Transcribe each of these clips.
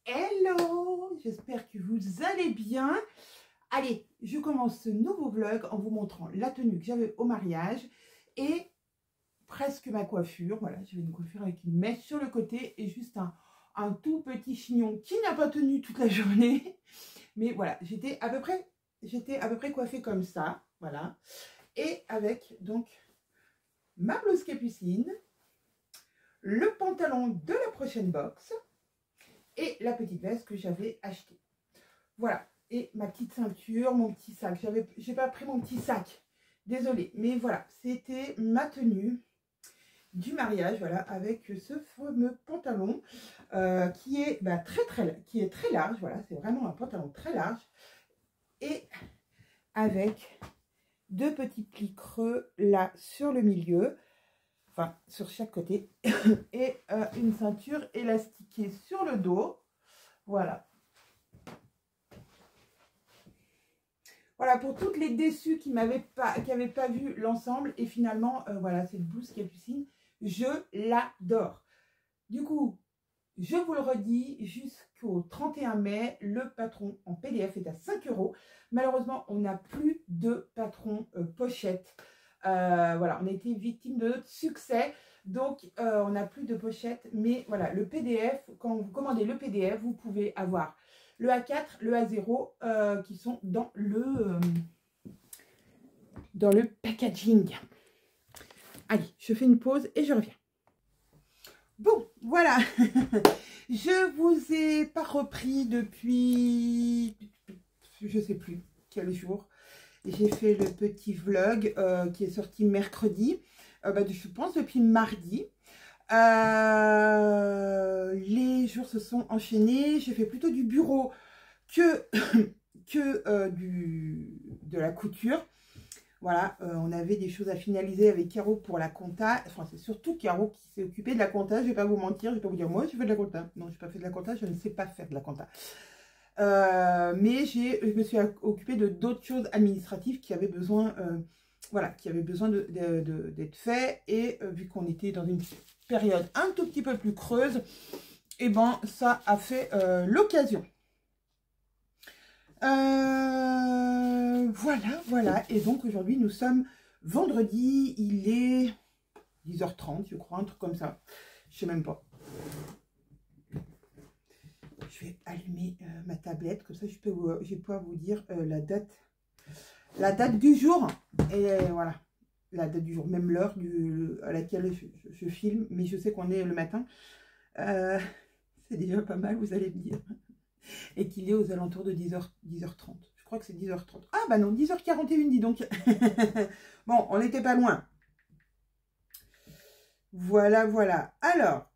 Hello, j'espère que vous allez bien. Allez, je commence ce nouveau vlog en vous montrant la tenue que j'avais au mariage et presque ma coiffure. Voilà, j'avais une coiffure avec une mèche sur le côté et juste un tout petit chignon qui n'a pas tenu toute la journée. Mais voilà, j'étais à peu près coiffée comme ça, voilà. Et avec donc ma blouse capucine, le pantalon de la prochaine box et la petite veste que j'avais achetée. Voilà, et ma petite ceinture, mon petit sac. J'ai pas pris mon petit sac, désolée, mais voilà, c'était ma tenue du mariage, voilà, avec ce fameux pantalon qui est très large, voilà, c'est vraiment un pantalon très large et avec deux petits plis creux là sur le milieu, enfin sur chaque côté, et une ceinture élastiquée sur le dos, voilà. Voilà, pour toutes les déçues qui n'avaient pas vu l'ensemble. Et finalement, voilà, cette blouse capucine, je l'adore. Du coup, je vous le redis, jusqu'au 31 mai, le patron en PDF est à 5 €. Malheureusement, on n'a plus de patron pochette. Voilà, on a été victime de notre succès. Donc, on n'a plus de pochette. Mais voilà, le PDF, quand vous commandez le PDF, vous pouvez avoir le A4, le A0 qui sont dans le packaging. Allez, je fais une pause et je reviens. Bon, voilà. Je vous ai pas repris depuis, je sais plus quel jour. J'ai fait le petit vlog qui est sorti mercredi. Je pense depuis mardi. Les jours se sont enchaînés. J'ai fait plutôt du bureau que, de la couture. Voilà, on avait des choses à finaliser avec Caro pour la compta. Enfin, c'est surtout Caro qui s'est occupée de la compta. Je ne vais pas vous mentir, je ne vais pas vous dire moi, j'ai fait de la compta. Non, je n'ai pas fait de la compta, je ne sais pas faire de la compta. Mais je me suis occupée de d'autres choses administratives qui avaient besoin, voilà, qui avaient besoin d'être faites. Et vu qu'on était dans une période un tout petit peu plus creuse, et ben ça a fait l'occasion. Voilà. Et donc aujourd'hui, nous sommes vendredi. Il est 10h30, je crois, un truc comme ça. Je sais même pas. Je vais allumer ma tablette, comme ça je vais pouvoir vous dire la date du jour. Et voilà, la date du jour, même l'heure à laquelle je filme. Mais je sais qu'on est le matin. C'est déjà pas mal, vous allez me dire. Et qu'il est aux alentours de 10h30. Je crois que c'est 10h30. Ah bah non, 10h41, dis donc. Bon, on n'était pas loin. Voilà. Alors,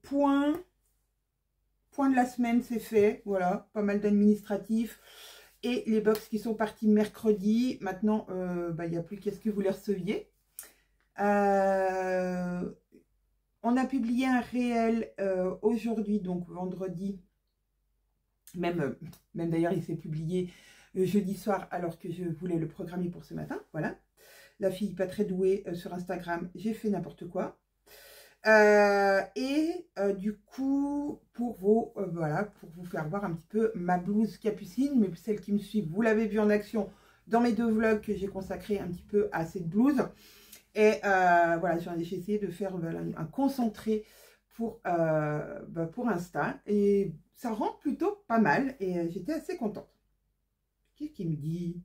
point de la semaine, c'est fait. Voilà, pas mal d'administratifs. Et les box qui sont partis mercredi. Maintenant, il n'y a plus qu'à ce que vous les receviez. On a publié un réel aujourd'hui, donc vendredi. Même d'ailleurs, il s'est publié jeudi soir alors que je voulais le programmer pour ce matin. Voilà. La fille pas très douée sur Instagram, j'ai fait n'importe quoi. Du coup, pour vous faire voir un petit peu ma blouse capucine, mais celles qui me suivent, vous l'avez vu en action dans mes deux vlogs que j'ai consacrés un petit peu à cette blouse. Et voilà, j'ai essayé de faire un concentré pour Insta. Et ça rend plutôt pas mal. Et j'étais assez contente. Qu'est-ce qu'il me dit?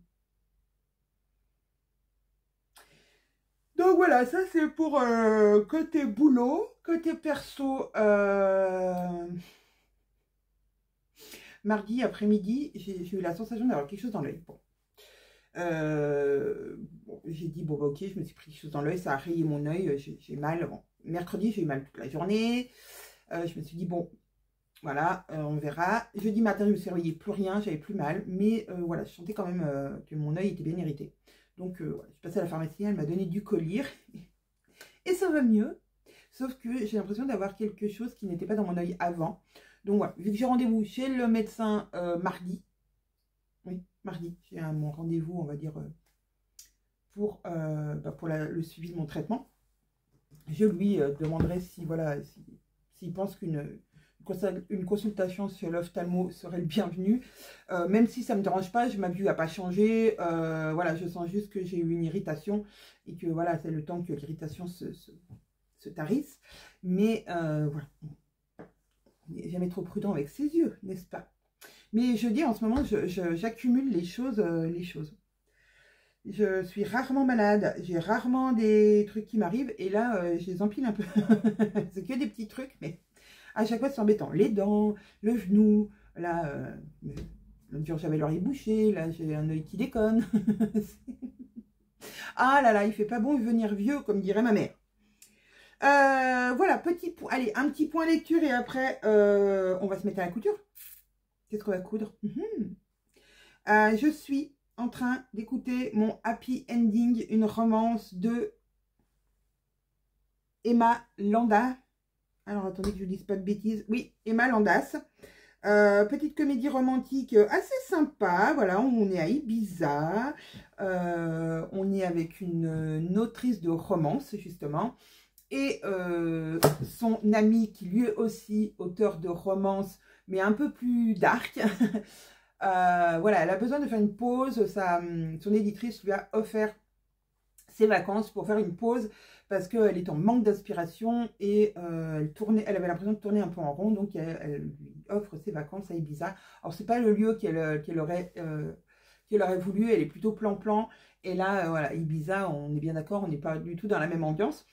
Donc voilà, ça c'est pour côté boulot. Côté perso, mardi après-midi, j'ai eu la sensation d'avoir quelque chose dans l'œil. Bon. J'ai dit, bon, bah, ok, je me suis pris quelque chose dans l'œil, ça a rayé mon œil, j'ai mal. Bon. Mercredi, j'ai eu mal toute la journée. Je me suis dit, bon, voilà, on verra. Jeudi matin, je me suis réveillée, plus rien, j'avais plus mal. Mais voilà, je sentais quand même que mon œil était bien irrité. Donc, voilà, je suis passée à la pharmacie, elle m'a donné du collyre. Et ça va mieux. Sauf que j'ai l'impression d'avoir quelque chose qui n'était pas dans mon œil avant. Donc, voilà, vu que j'ai rendez-vous chez le médecin mardi. Oui, mardi, j'ai mon rendez-vous, on va dire, pour le suivi de mon traitement. Je lui demanderai si, voilà, s'il pense qu'une une consultation sur l'ophtalmo serait le bienvenu. Même si ça ne me dérange pas, ma vue n'a pas changé. Voilà, je sens juste que j'ai eu une irritation et que voilà, c'est le temps que l'irritation se tarisse. Mais voilà, on n'est jamais trop prudent avec ses yeux, n'est-ce pas? Mais je dis en ce moment, j'accumule les choses. Je suis rarement malade, j'ai rarement des trucs qui m'arrivent et là, je les empile un peu. C'est que des petits trucs, mais à chaque fois, c'est embêtant. Les dents, le genou, là, l'autre jour, j'avais l'oreille bouchée, là, j'ai un œil qui déconne. Ah là là, il fait pas bon devenir vieux, comme dirait ma mère. Voilà, petit point. Allez, un petit point lecture et après, on va se mettre à la couture. Qu'est-ce qu'on va coudre? Je suis en train d'écouter mon happy ending, une romance de Emma Landas. Alors attendez que je ne dise pas de bêtises. Oui, Emma Landas. Petite comédie romantique assez sympa. Voilà, on est à Ibiza. On est avec une autrice de romance, justement. Et son ami, qui lui est aussi auteur de romance, mais un peu plus dark. Voilà, elle a besoin de faire une pause. Son éditrice lui a offert ses vacances pour faire une pause parce qu'elle est en manque d'inspiration et elle avait l'impression de tourner un peu en rond, donc elle lui offre ses vacances à Ibiza. Alors c'est pas le lieu qu'elle aurait voulu, elle est plutôt plan-plan, et là voilà, Ibiza, on est bien d'accord, on n'est pas du tout dans la même ambiance,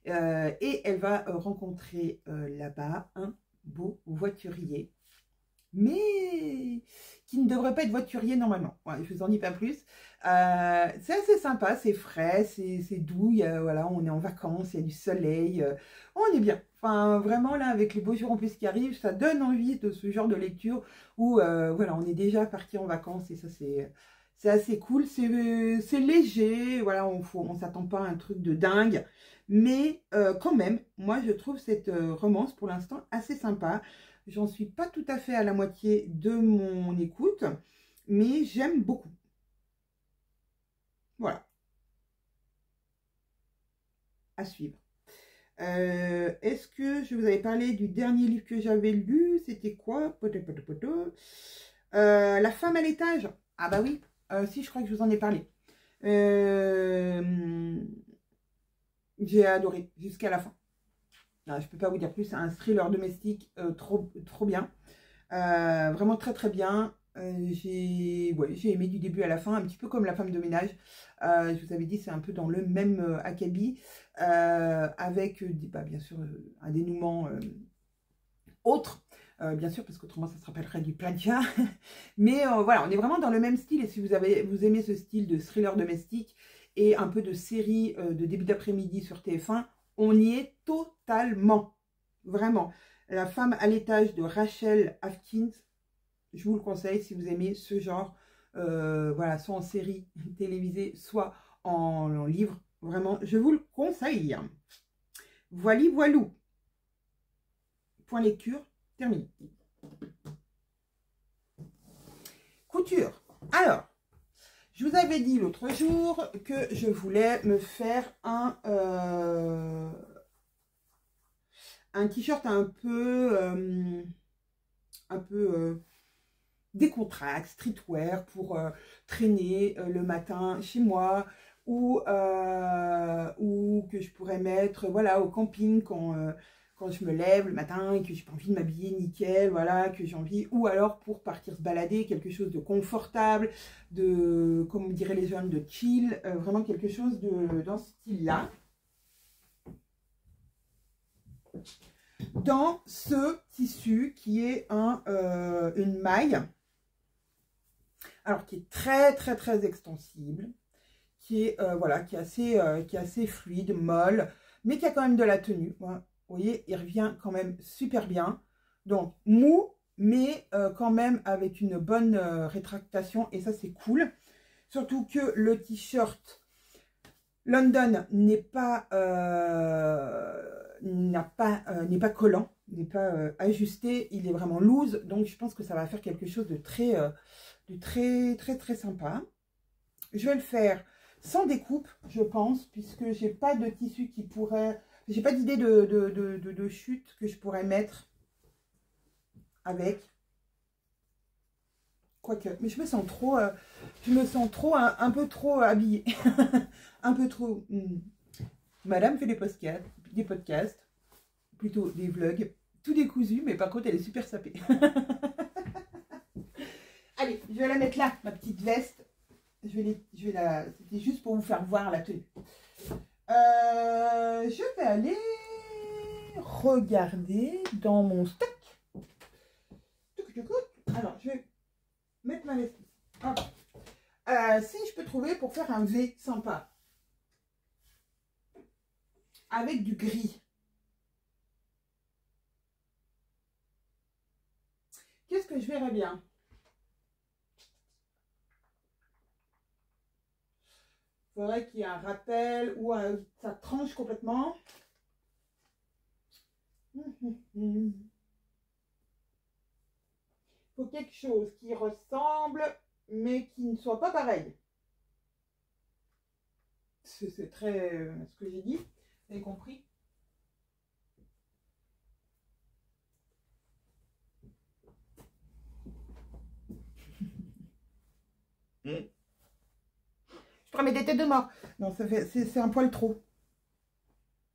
et elle va rencontrer là-bas un beau voiturier, mais qui ne devrait pas être voiturier normalement. Ouais, je vous en dis pas plus. C'est assez sympa, c'est frais, c'est doux. Voilà, on est en vacances, il y a du soleil, on est bien. Enfin, vraiment là, avec les beaux jours en plus qui arrivent, ça donne envie de ce genre de lecture où voilà, on est déjà parti en vacances et ça c'est assez cool. C'est léger, voilà, on s'attend pas à un truc de dingue, mais quand même, moi je trouve cette romance pour l'instant assez sympa. J'en suis pas tout à fait à la moitié de mon écoute, mais j'aime beaucoup. Voilà. À suivre. Est-ce que je vous avais parlé du dernier livre que j'avais lu? C'était quoi? La femme à l'étage. Ah bah oui, si, je crois que je vous en ai parlé. J'ai adoré jusqu'à la fin. Je ne peux pas vous dire plus, c'est un thriller domestique trop bien. Vraiment très très bien. J'ai aimé du début à la fin, un petit peu comme La femme de ménage. Je vous avais dit, c'est un peu dans le même acabit, avec bien sûr un dénouement autre, bien sûr, parce qu'autrement ça se rappellerait du plagiat. Mais voilà, on est vraiment dans le même style, et si vous aimez ce style de thriller domestique et un peu de série de début d'après-midi sur TF1, on y est totalement, vraiment. La femme à l'étage de Rachel Hawkins, je vous le conseille si vous aimez ce genre, voilà, soit en série télévisée, soit en livre. Vraiment, je vous le conseille. Voilà, voilou. Point lecture, terminé. Couture. Alors, je vous avais dit l'autre jour que je voulais me faire un t-shirt un peu décontracté, streetwear, pour traîner le matin chez moi, ou que je pourrais mettre, voilà, au camping quand je me lève le matin et que j'ai pas envie de m'habiller nickel, voilà, que j'ai envie, ou alors pour partir se balader, quelque chose de confortable, de, comme diraient les jeunes, de chill, vraiment quelque chose dans ce style-là. Dans ce tissu qui est une maille, alors qui est très très très extensible, qui est voilà, qui est assez fluide, molle, mais qui a quand même de la tenue. Voilà. Vous voyez, il revient quand même super bien. Donc mou, mais quand même avec une bonne rétractation, et ça c'est cool. Surtout que le t-shirt London n'est pas collant, n'est pas ajusté, il est vraiment loose, donc je pense que ça va faire quelque chose de très très sympa. Je vais le faire sans découpe, je pense, puisque j'ai pas de tissu qui pourrait, j'ai pas d'idée de chute que je pourrais mettre avec. Quoique, mais je me sens trop un peu trop habillée. Un peu trop. Madame fait des podcasts, plutôt des vlogs, tout décousu, mais par contre elle est super sapée. Allez, je vais la mettre là, ma petite veste. C'était juste pour vous faire voir la tenue. Je vais aller regarder dans mon stock. Alors, je vais mettre ma veste. Si je peux trouver pour faire un V sympa. Avec du gris. Qu'est-ce que je verrais bien? Il faudrait qu'il y ait un rappel ou ça tranche complètement. Il faut quelque chose qui ressemble, mais qui ne soit pas pareil. C'est très ce que j'ai dit. Vous avez compris? Je prends mes têtes de mort. Non, c'est un poil trop.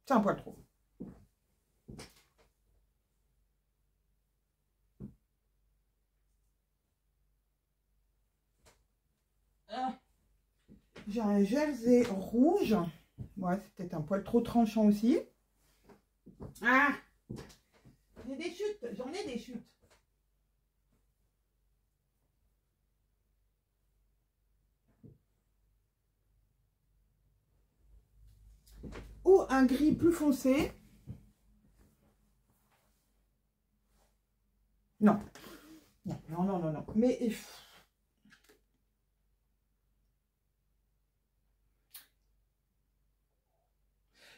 C'est un poil trop. J'ai un jersey rouge. Ouais, c'est peut-être un poil trop tranchant aussi. Ah! J'ai des chutes. J'en ai des chutes. Ou un gris plus foncé. Non. Non, non, non, non, non. Mais...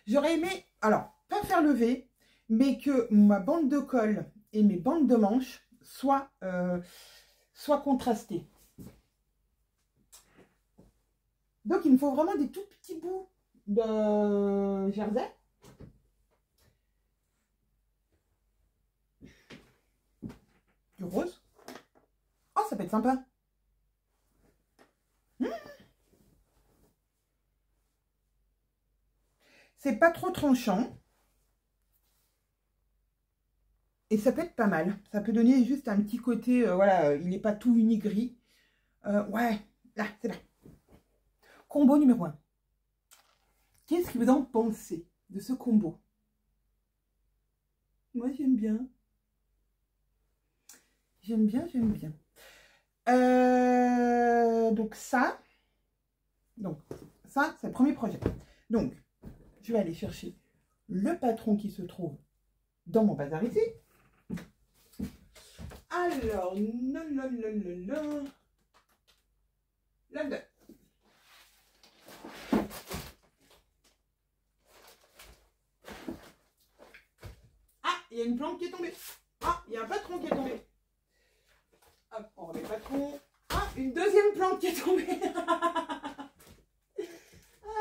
J'aurais aimé, alors, pas faire lever, mais que ma bande de colle et mes bandes de manches soient contrastées. Donc, il me faut vraiment des tout petits bouts de jersey. Du rose. Oh, ça peut être sympa. C'est pas trop tranchant. Et ça peut être pas mal. Ça peut donner juste un petit côté, voilà, il n'est pas tout uni gris. Ouais, là, c'est bien. Combo numéro 1. Qu'est-ce que vous en pensez de ce combo? Moi, j'aime bien. J'aime bien, j'aime bien. Donc ça, c'est le premier projet. Donc, je vais aller chercher le patron qui se trouve dans mon bazar ici. Alors, London. Ah, il y a une plante qui est tombée. Ah, il y a un patron qui est tombé. Hop, on remet le patron. Ah, une deuxième plante qui est tombée.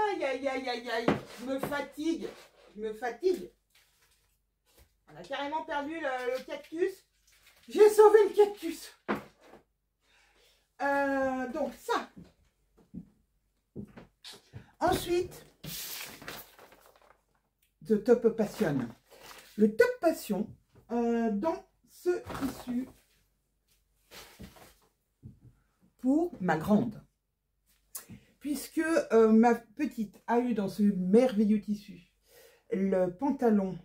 Aïe, aïe, aïe, aïe, aïe. Je me fatigue. Je me fatigue. On a carrément perdu le cactus. J'ai sauvé le cactus. Donc ça. Ensuite, The Top Passion. Le Top Passion, dans ce tissu pour ma grande. Puisque ma petite a eu dans ce merveilleux tissu le pantalon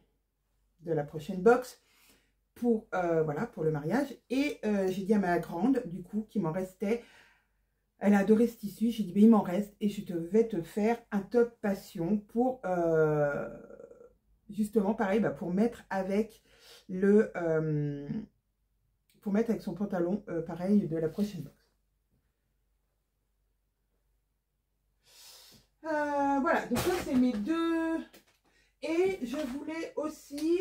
de la prochaine box pour, voilà, pour le mariage. Et j'ai dit à ma grande, du coup, qu'il m'en restait. Elle a adoré ce tissu. J'ai dit, mais il m'en reste et je vais te faire un top passion pour, justement, pareil, bah, pour mettre avec le, pour mettre avec son pantalon, pareil, de la prochaine box. Voilà, donc là, c'est mes deux. Et je voulais aussi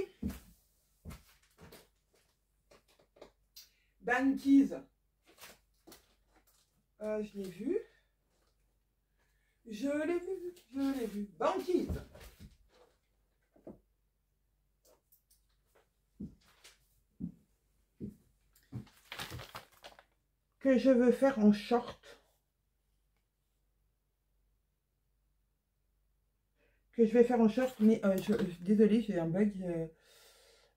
Banquise. Je l'ai vu. Je l'ai vu. Je l'ai vu. Banquise. que je veux faire en short. Que je vais faire en short, mais désolée, j'ai un bug.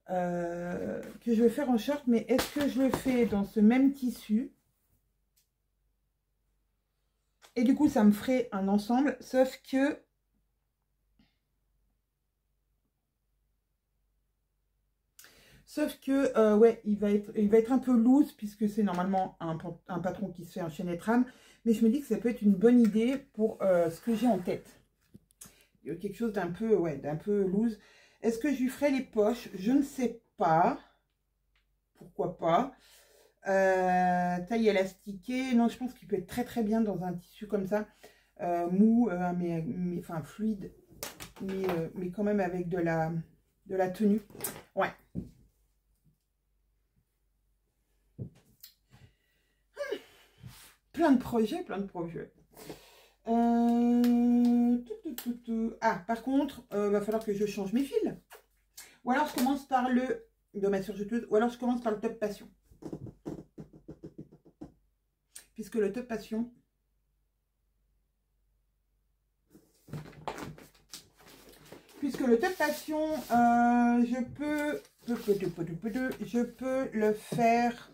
Que je vais faire en short, mais est-ce que je le fais dans ce même tissu? Et du coup, ça me ferait un ensemble, sauf que... ouais, il va être un peu loose, puisque c'est normalement un patron qui se fait en chaînette rame. Mais je me dis que ça peut être une bonne idée pour ce que j'ai en tête. Il y a quelque chose d'un peu, ouais, d'un peu loose. Est-ce que je lui ferai les poches? Je ne sais pas. Pourquoi pas. Taille élastiquée. Non, je pense qu'il peut être très très bien dans un tissu comme ça. Mou, enfin fluide. Mais quand même avec de la tenue. Ouais. Plein de projets, plein de projets. Ah, par contre, va falloir que je change mes fils. Ou alors je commence par le de ma surjeteuse, ou alors je commence par le top passion. Puisque le top passion, je peux le faire.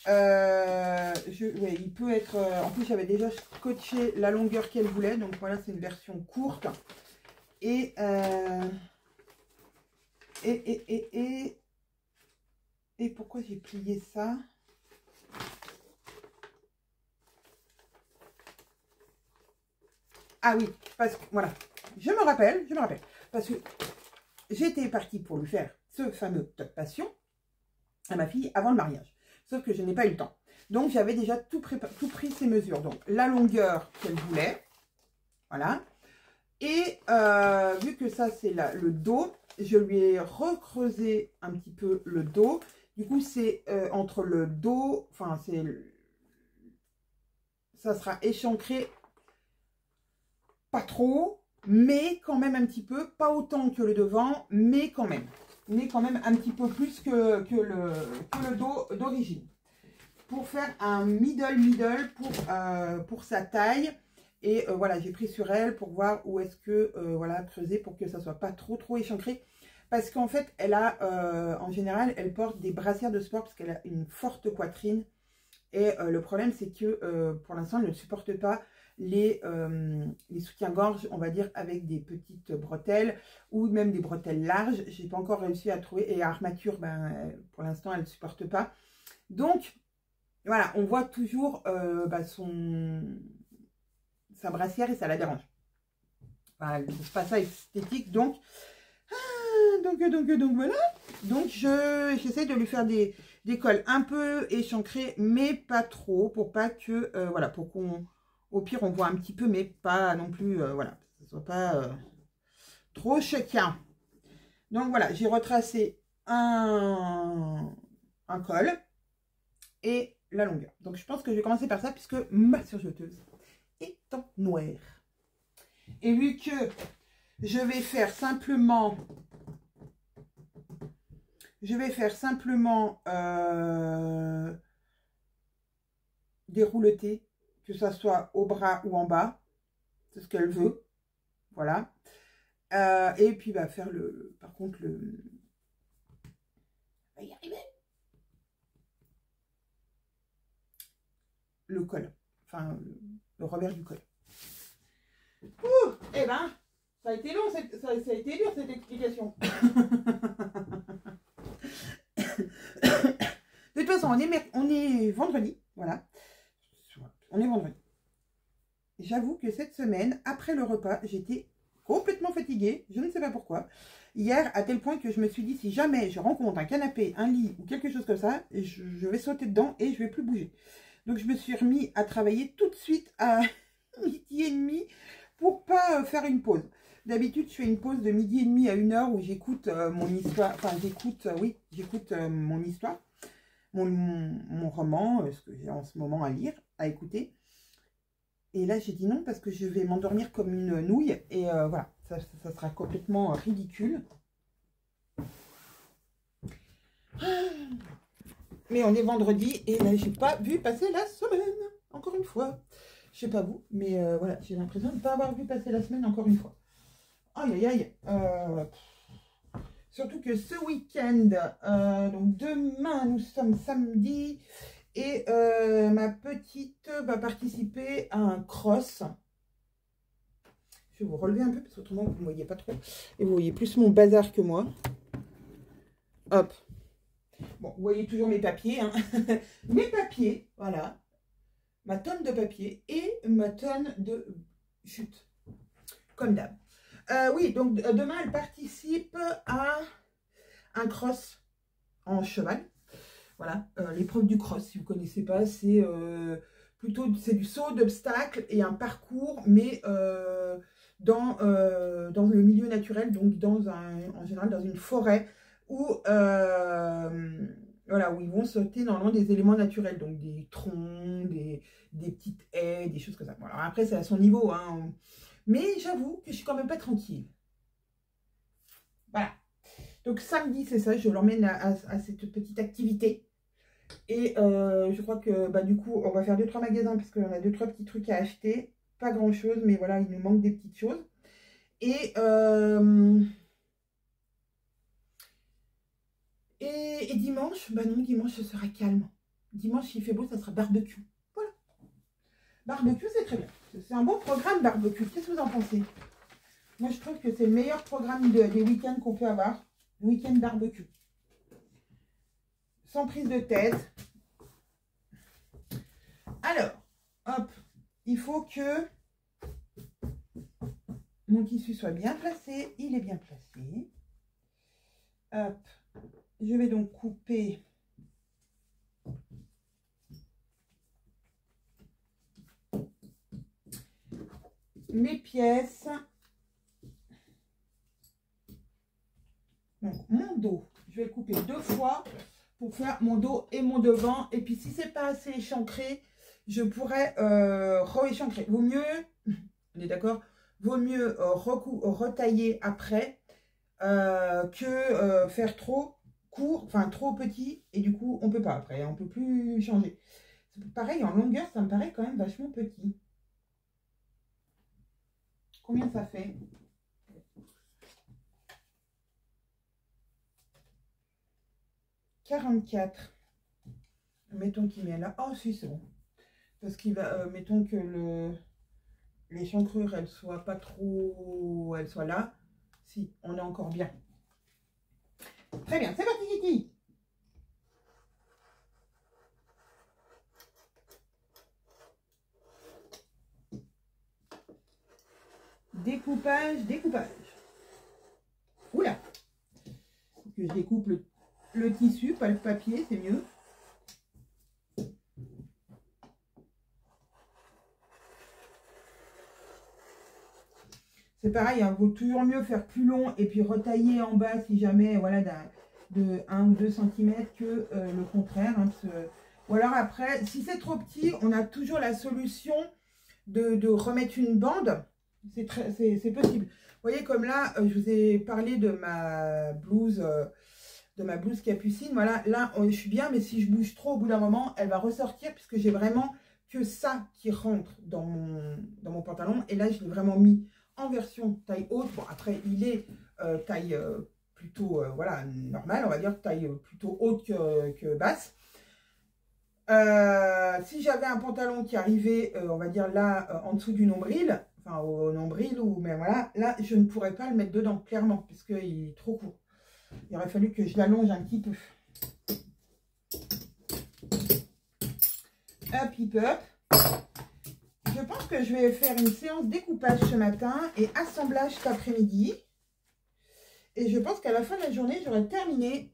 Ouais, il peut être. En plus, j'avais déjà scotché la longueur qu'elle voulait, donc voilà, c'est une version courte. Et pourquoi j'ai plié ça? Ah oui, parce que voilà, je me rappelle, parce que j'étais partie pour lui faire ce fameux top passion à ma fille avant le mariage. Sauf que je n'ai pas eu le temps. Donc, j'avais déjà tout pris ses mesures. Donc, la longueur qu'elle voulait. Voilà. Et vu que ça, c'est le dos, je lui ai recreusé un petit peu le dos. Du coup, c'est entre le dos, enfin, ça sera échancré, pas trop, mais quand même un petit peu, pas autant que le devant, mais quand même un petit peu plus que le dos d'origine. Pour faire un middle pour sa taille. Et voilà, j'ai pris sur elle pour voir où est-ce que, voilà, creuser pour que ça soit pas trop échancré. Parce qu'en fait, elle a, en général, elle porte des brassières de sport parce qu'elle a une forte poitrine. Et le problème, c'est que pour l'instant, elle ne supporte pas les soutiens-gorge, on va dire, avec des petites bretelles ou même des bretelles larges. J'ai pas encore réussi à trouver. Et armature, ben, pour l'instant, elle ne supporte pas. Donc, voilà, on voit toujours sa brassière et ça la dérange. Voilà, c'est pas ça esthétique, donc voilà. Donc j'essaie de lui faire des cols un peu échancrés, mais pas trop, pour pas que, voilà, pour qu'on, au pire, on voit un petit peu, mais pas non plus, voilà, que ce soit pas trop choquant. Donc voilà, j'ai retracé un col et la longueur. Donc je pense que je vais commencer par ça puisque ma surjeteuse est en noir. Et vu que je vais faire simplement dérouleter, que ça soit au bras ou en bas, c'est ce qu'elle veut, voilà. Et puis va faire par contre on va y arriver. Le col, enfin le revers du col. Ouh, eh ben, ça a été long, ça a été dur cette explication. De toute façon, on est vendredi, voilà. On est vendredi. J'avoue que cette semaine, après le repas, j'étais complètement fatiguée, je ne sais pas pourquoi. Hier, à tel point que je me suis dit, si jamais je rencontre un canapé, un lit ou quelque chose comme ça, je vais sauter dedans et je ne vais plus bouger. Donc, je me suis remis à travailler tout de suite à midi et demi pour pas faire une pause. D'habitude, je fais une pause de midi et demi à 1h où j'écoute mon histoire. Enfin, j'écoute mon histoire, mon roman, ce que j'ai en ce moment à lire, à écouter. Et là, j'ai dit non parce que je vais m'endormir comme une nouille. Et voilà, ça sera complètement ridicule. Mais on est vendredi et là, j'ai pas vu passer la semaine. Encore une fois. Je sais pas vous, mais voilà, j'ai l'impression de ne pas avoir vu passer la semaine encore une fois. Aïe, aïe, aïe. Surtout que ce week-end, donc demain, nous sommes samedi. Et ma petite va participer à un cross. Je vais vous relever un peu parce qu'autrement vous ne voyez pas trop. Et vous voyez plus mon bazar que moi. Hop. Bon, vous voyez toujours mes papiers. Hein. Mes papiers, voilà. Ma tonne de papier et ma tonne de chute. Comme d'hab. Oui, donc demain elle participe à un cross en cheval. Voilà, l'épreuve du cross, si vous ne connaissez pas, c'est plutôt du saut d'obstacles et un parcours, mais dans le milieu naturel, donc en général dans une forêt où, voilà, où ils vont sauter normalement des éléments naturels, donc des troncs, des petites haies, des choses comme ça. Bon, alors après, c'est à son niveau, hein, mais j'avoue que je suis quand même pas tranquille. Voilà. Donc samedi, c'est ça, je l'emmène à cette petite activité. Et je crois que bah, du coup, on va faire 2-3 magasins parce qu'on a 2-3 petits trucs à acheter. Pas grand chose, mais voilà, il nous manque des petites choses. Et dimanche, bah non, dimanche, ce sera calme. Dimanche, il fait beau, ça sera barbecue. Voilà. Barbecue, c'est très bien. C'est un bon programme, barbecue. Qu'est-ce que vous en pensez? Moi, je trouve que c'est le meilleur programme des week-ends qu'on peut avoir. Le week-end barbecue. Sans prise de tête. Alors, hop, il faut que mon tissu soit bien placé. Il est bien placé. Hop, je vais donc couper mes pièces. Donc, mon dos, je vais le couper 2 fois pour faire mon dos et mon devant. Et puis, si c'est pas assez échancré, je pourrais re-échancrer. Vaut mieux, on est d'accord, vaut mieux retailler après que faire trop court, enfin trop petit. Et du coup, on peut pas après, on peut plus changer. Pareil, en longueur, ça me paraît quand même vachement petit. Combien ça fait ? 44. Mettons qu'il met là. Oh si, c'est bon. Parce qu'il va, mettons que l'échancrure, elle soit pas trop, elle soit là. Si, on est encore bien. Très bien, c'est parti, Kiki. Découpage, découpage. Oula. Que je découpe le tissu, pas le papier, c'est mieux. C'est pareil, il vaut toujours mieux faire plus long et puis retailler en bas si jamais, voilà, de 1 ou 2 cm que le contraire. Hein, ou alors après, si c'est trop petit, on a toujours la solution de remettre une bande. C'est possible. Vous voyez, comme là, je vous ai parlé de ma blouse capucine. Voilà, là, je suis bien, mais si je bouge trop, au bout d'un moment, elle va ressortir puisque j'ai vraiment que ça qui rentre dans mon pantalon. Et là, je l'ai vraiment mis en version taille haute. Bon, après, il est taille plutôt, voilà, normale, on va dire, taille plutôt haute que basse. Si j'avais un pantalon qui arrivait, on va dire là, en dessous du nombril, enfin au nombril, ou mais voilà, là, je ne pourrais pas le mettre dedans, clairement, puisqu'il est trop court. Il aurait fallu que je l'allonge un petit peu. Hop, hip, hop. Je pense que je vais faire une séance découpage ce matin et assemblage cet après-midi. Et je pense qu'à la fin de la journée, j'aurai terminé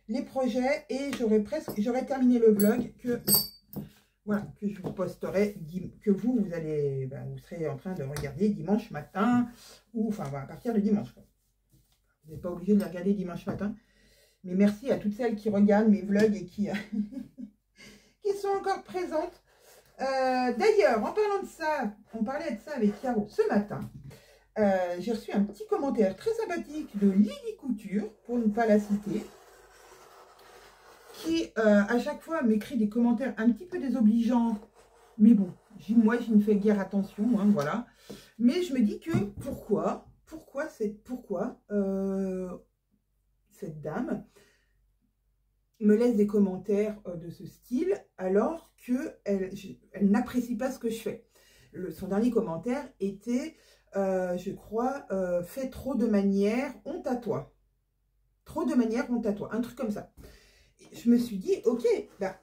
les projets et j'aurai terminé le vlog que je vous posterai, que vous serez en train de regarder dimanche matin, ou enfin à partir de dimanche. Vous n'êtes pas obligé de les regarder dimanche matin. Mais merci à toutes celles qui regardent mes vlogs et qui sont encore présentes. D'ailleurs, en parlant de ça, on parlait de ça avec Caro ce matin. J'ai reçu un petit commentaire très sympathique de Lily Couture, pour ne pas la citer. qui, à chaque fois, m'écrit des commentaires un petit peu désobligeants. Mais bon, moi, je ne fais guère attention, hein, voilà. Mais je me dis que pourquoi cette dame me laisse des commentaires de ce style alors qu'elle n'apprécie pas ce que je fais. Son dernier commentaire était, je crois, fais trop de manière, honte à toi. Trop de manière, honte à toi. Un truc comme ça. Et je me suis dit, ok, bah,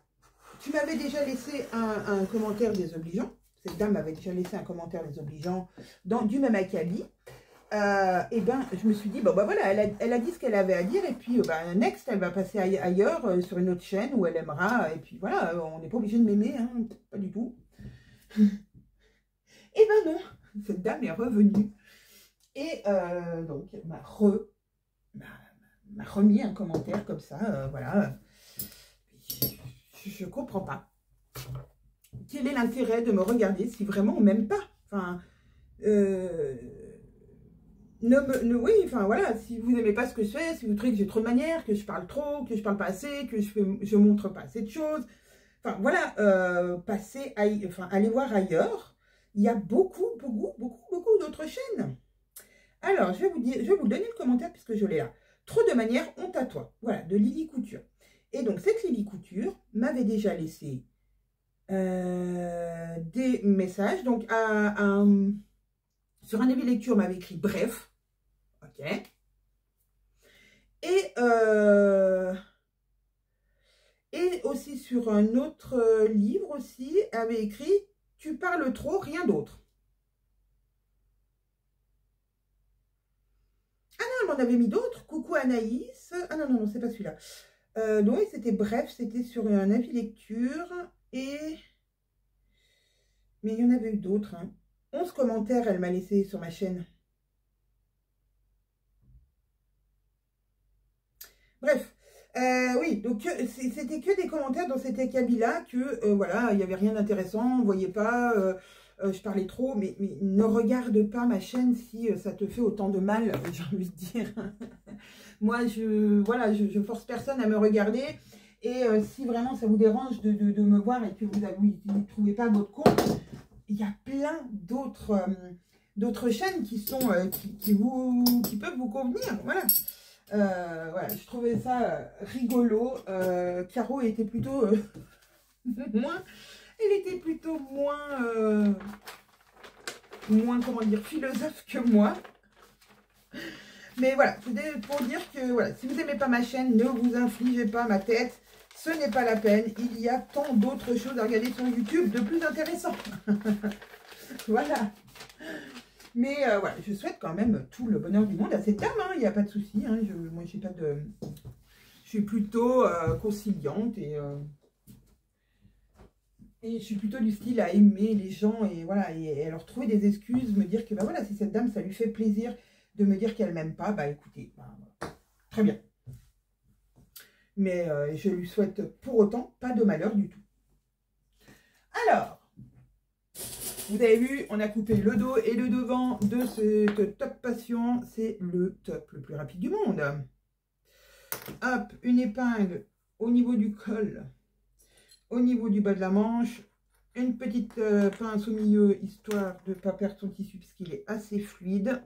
tu m'avais déjà laissé un commentaire désobligeant. Cette dame m'avait déjà laissé un commentaire désobligeant du même acabit. Et ben, je me suis dit, bon, bah voilà, elle a dit ce qu'elle avait à dire. Et puis, bah, next, elle va passer ailleurs, sur une autre chaîne où elle aimera. Et puis voilà, on n'est pas obligé de m'aimer, hein, pas du tout. Et ben non, cette dame est revenue. Et donc, elle m'a remis un commentaire comme ça, voilà. Je ne comprends pas. Quel est l'intérêt de me regarder si vraiment on m'aime pas? Enfin, oui, enfin voilà, si vous n'aimez pas ce que je fais, si vous trouvez que j'ai trop de manières, que je parle trop, que je parle pas assez, que je montre pas assez de choses, enfin voilà, allez voir ailleurs. Il y a beaucoup d'autres chaînes. Alors, je vais vous donner le commentaire puisque je l'ai là. Trop de manières, honte à toi. Voilà, de Lily Couture. Et donc, cette Lily Couture m'avait déjà laissé des messages. Donc, sur un avis lecture, m'avait écrit bref. Ok. Et aussi sur un autre livre aussi, avait écrit tu parles trop, rien d'autre. Ah non, elle m'en avait mis d'autres. Coucou Anaïs. Ah non, non, non, c'est pas celui-là. Donc, c'était bref, c'était sur un avis lecture. Mais il y en avait eu d'autres. Hein. 11 commentaires, elle m'a laissé sur ma chaîne. Bref. Oui, donc c'était que des commentaires dans cet acabit-là que, voilà, il n'y avait rien d'intéressant, on ne voyait pas, je parlais trop, mais ne regarde pas ma chaîne si ça te fait autant de mal, j'ai envie de dire. Moi, voilà, je force personne à me regarder, et si vraiment ça vous dérange de me voir et que vous ne trouvez pas votre compte, il y a plein d'autres chaînes qui peuvent vous convenir, voilà. Voilà, je trouvais ça rigolo. Caro était plutôt moins comment dire, philosophe que moi. Mais voilà, c'était pour dire que voilà, si vous n'aimez pas ma chaîne, ne vous infligez pas ma tête. Ce n'est pas la peine. Il y a tant d'autres choses à regarder sur YouTube de plus intéressant. Voilà. Mais voilà, je souhaite quand même tout le bonheur du monde à cette dame, hein, il n'y a pas de souci. Hein, moi, j'ai pas de... Je suis plutôt conciliante et je suis plutôt du style à aimer les gens et voilà, et leur trouver des excuses, me dire que bah voilà, si cette dame, ça lui fait plaisir de me dire qu'elle m'aime pas, bah écoutez, bah, voilà. Très bien. Mais je lui souhaite pour autant pas de malheur du tout. Alors, vous avez vu, on a coupé le dos et le devant de cette top passion. C'est le top le plus rapide du monde. Hop, une épingle au niveau du col, au niveau du bas de la manche. Une petite pince au milieu, histoire de ne pas perdre son tissu puisqu'il est assez fluide.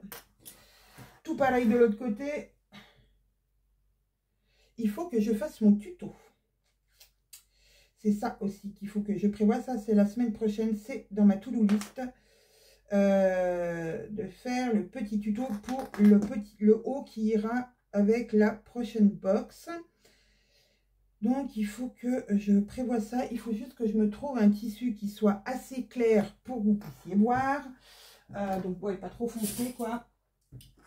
Tout pareil de l'autre côté. Il faut que je fasse mon tuto. C'est ça aussi qu'il faut que je prévoie. Ça, c'est la semaine prochaine. C'est dans ma to-do list de faire le petit tuto pour le haut qui ira avec la prochaine box. Donc, il faut que je prévoie ça. Il faut juste que je me trouve un tissu qui soit assez clair pour que vous puissiez voir. Donc, ouais, pas trop foncé, quoi.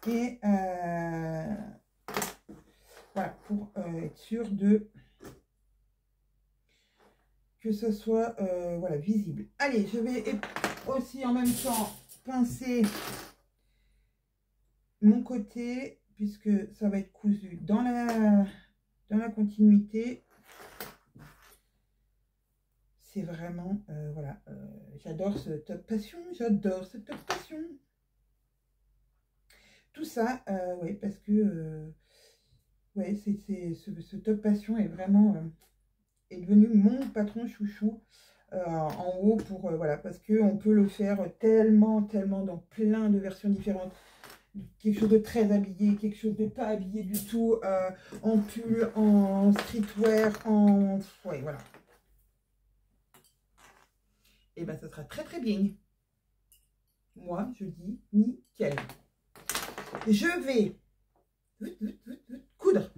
Et voilà, pour être sûr de... que ce soit voilà, visible. Allez, je vais aussi en même temps pincer mon côté puisque ça va être cousu dans la continuité. C'est vraiment, voilà, j'adore ce top passion, j'adore cette top passion. Tout ça, oui, parce que, ouais, ce top passion est vraiment... est devenu mon patron chouchou en haut pour voilà, parce qu'on peut le faire tellement dans plein de versions différentes. Quelque chose de très habillé, quelque chose de pas habillé du tout, en pull, en streetwear, en... ouais, voilà. Et ben ça sera très bien. Moi, je dis nickel. Je vais coudre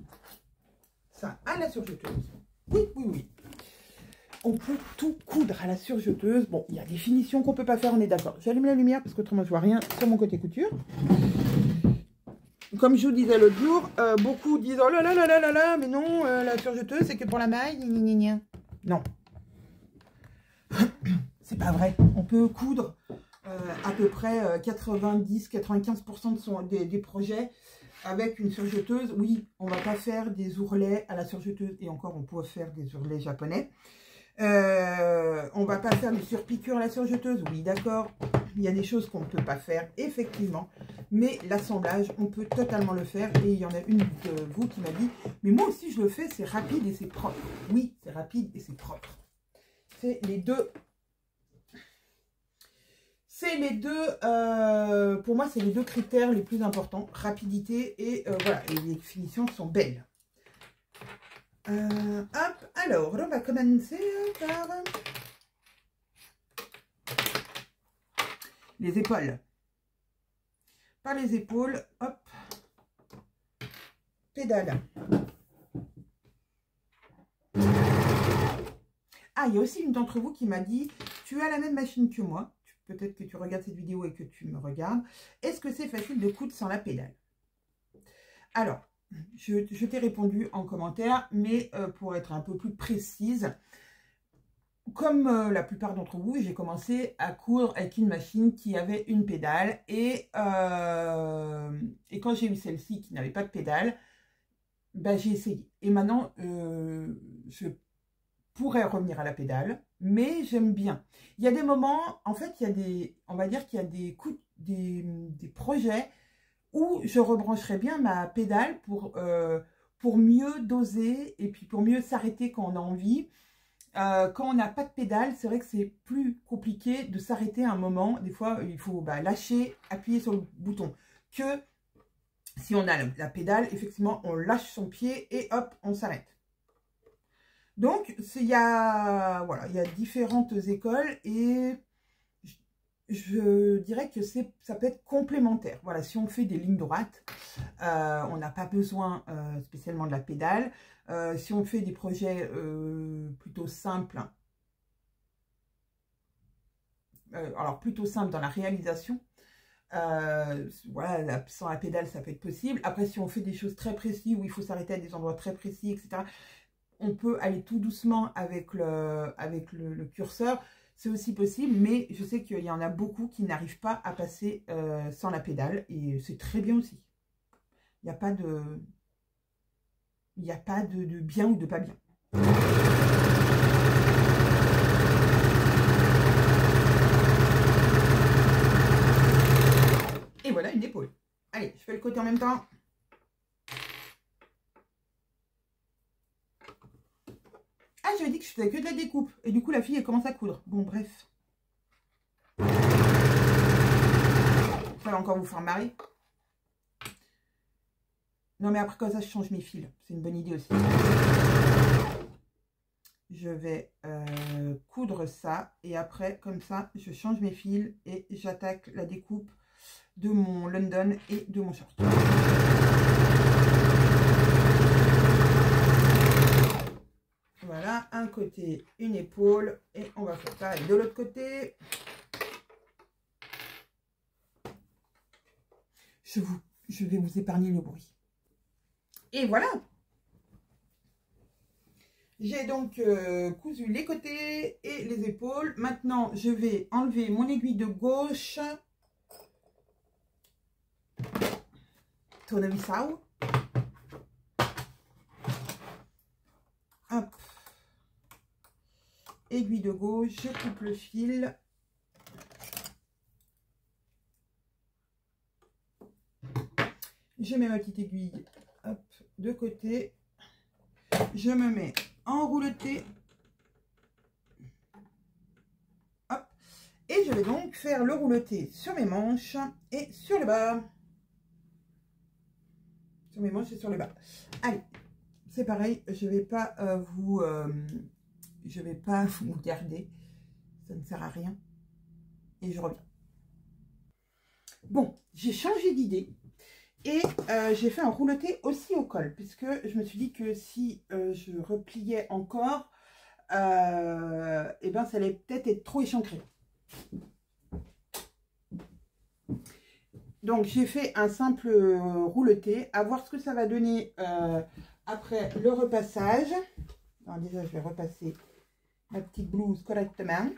ça à la surjeteuse. Oui. On peut tout coudre à la surjeteuse. Bon, il y a des finitions qu'on peut pas faire, on est d'accord. J'allume la lumière parce qu'autrement je vois rien sur mon côté couture. Comme je vous disais l'autre jour, beaucoup disent oh là là, mais non, la surjeteuse c'est que pour la maille. Non, c'est pas vrai. On peut coudre à peu près 90-95% des projets avec une surjeteuse. Oui, on va pas faire des ourlets à la surjeteuse et encore on peut faire des ourlets japonais. On va pas faire des surpiqûres à la surjeteuse, oui d'accord, il y a des choses qu'on ne peut pas faire, effectivement, mais l'assemblage, on peut totalement le faire, et il y en a une de vous qui m'a dit, mais moi aussi je le fais, c'est rapide et c'est propre. Oui, c'est rapide et c'est propre. C'est les deux, pour moi c'est les deux critères les plus importants, rapidité et voilà, et les finitions sont belles. Hop, alors, on va commencer par les épaules. Par les épaules, hop, pédale. Ah, il y a aussi une d'entre vous qui m'a dit, tu as la même machine que moi, peut-être que tu regardes cette vidéo et que tu me regardes. Est-ce que c'est facile de coudre sans la pédale? Alors, je t'ai répondu en commentaire, mais pour être un peu plus précise, comme la plupart d'entre vous, j'ai commencé à coudre avec une machine qui avait une pédale. Et quand j'ai eu celle-ci qui n'avait pas de pédale, ben, j'ai essayé. Et maintenant, je pourrais revenir à la pédale, mais j'aime bien. Il y a des moments, en fait, il y a des, on va dire qu'il y a des projets où je rebrancherai bien ma pédale pour mieux doser et puis pour mieux s'arrêter quand on a envie. Quand on n'a pas de pédale, c'est vrai que c'est plus compliqué de s'arrêter un moment. Des fois, il faut lâcher, appuyer sur le bouton. Que si on a la pédale, effectivement, on lâche son pied et hop, on s'arrête. Donc, il y a différentes écoles et je dirais que ça peut être complémentaire. Voilà, si on fait des lignes droites, on n'a pas besoin spécialement de la pédale. Si on fait des projets plutôt simples, alors plutôt simples dans la réalisation, voilà, sans la pédale, ça peut être possible. Après, si on fait des choses très précises, où il faut s'arrêter à des endroits très précis, etc., on peut aller tout doucement avec le curseur. C'est aussi possible, mais je sais qu'il y en a beaucoup qui n'arrivent pas à passer sans la pédale, et c'est très bien aussi. Il n'y a pas de... bien ou de pas bien. Et voilà une épaule. Allez, je fais le côté en même temps. Ah, j'avais dit que je faisais que de la découpe. Et du coup, la fille, elle commence à coudre. Bon, bref. Ça va encore vous faire marrer. Non, mais après, comme ça, je change mes fils. C'est une bonne idée aussi. Je vais coudre ça. Et après, comme ça, je change mes fils. Et j'attaque la découpe de mon London et de mon short. Voilà, un côté, une épaule. Et on va faire pareil de l'autre côté. Je vais vous épargner le bruit. Et voilà. J'ai donc cousu les côtés et les épaules. Maintenant, je vais enlever mon aiguille de gauche. Tournevisau. Hop. Aiguille de gauche, je coupe le fil. Je mets ma petite aiguille, hop, de côté. Je me mets en rouleté Et je vais donc faire le rouleté sur mes manches et sur le bas. Sur mes manches et sur le bas. Allez, c'est pareil, je vais pas vous garder. Ça ne sert à rien. Et je reviens. Bon, j'ai changé d'idée. Et j'ai fait un rouleté aussi au col. Puisque je me suis dit que si je repliais encore, et ben ça allait peut-être être trop échancré. Donc j'ai fait un simple rouleté, à voir ce que ça va donner après le repassage. Alors déjà je vais repasser ma petite blouse correctement.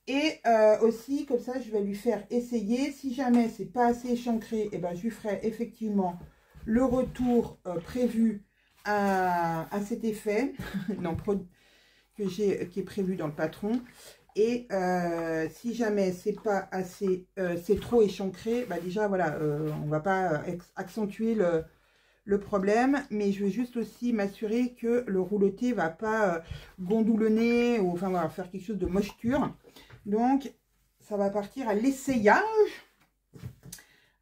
Et aussi comme ça je vais lui faire essayer. Si jamais c'est pas assez échancré, et ben je lui ferai effectivement le retour prévu à cet effet non, qui est prévu dans le patron. Et si jamais c'est pas assez, c'est trop échancré, bah déjà voilà, on va pas accentuer le problème, mais je vais juste aussi m'assurer que le rouleté va pas gondolonner ou enfin voilà, faire quelque chose de mocheture. Donc ça va partir à l'essayage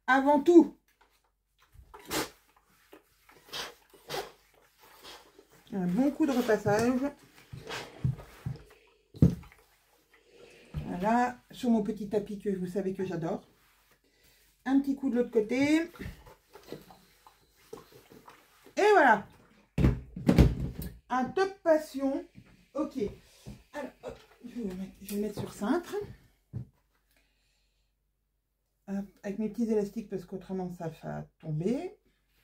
avant tout. Un bon coup de repassage. Voilà, sur mon petit tapis que vous savez que j'adore. Un petit coup de l'autre côté. Et voilà. Un top passion. Ok. Alors, hop, je vais le mettre sur cintre. Hop, avec mes petits élastiques parce qu'autrement ça va tomber.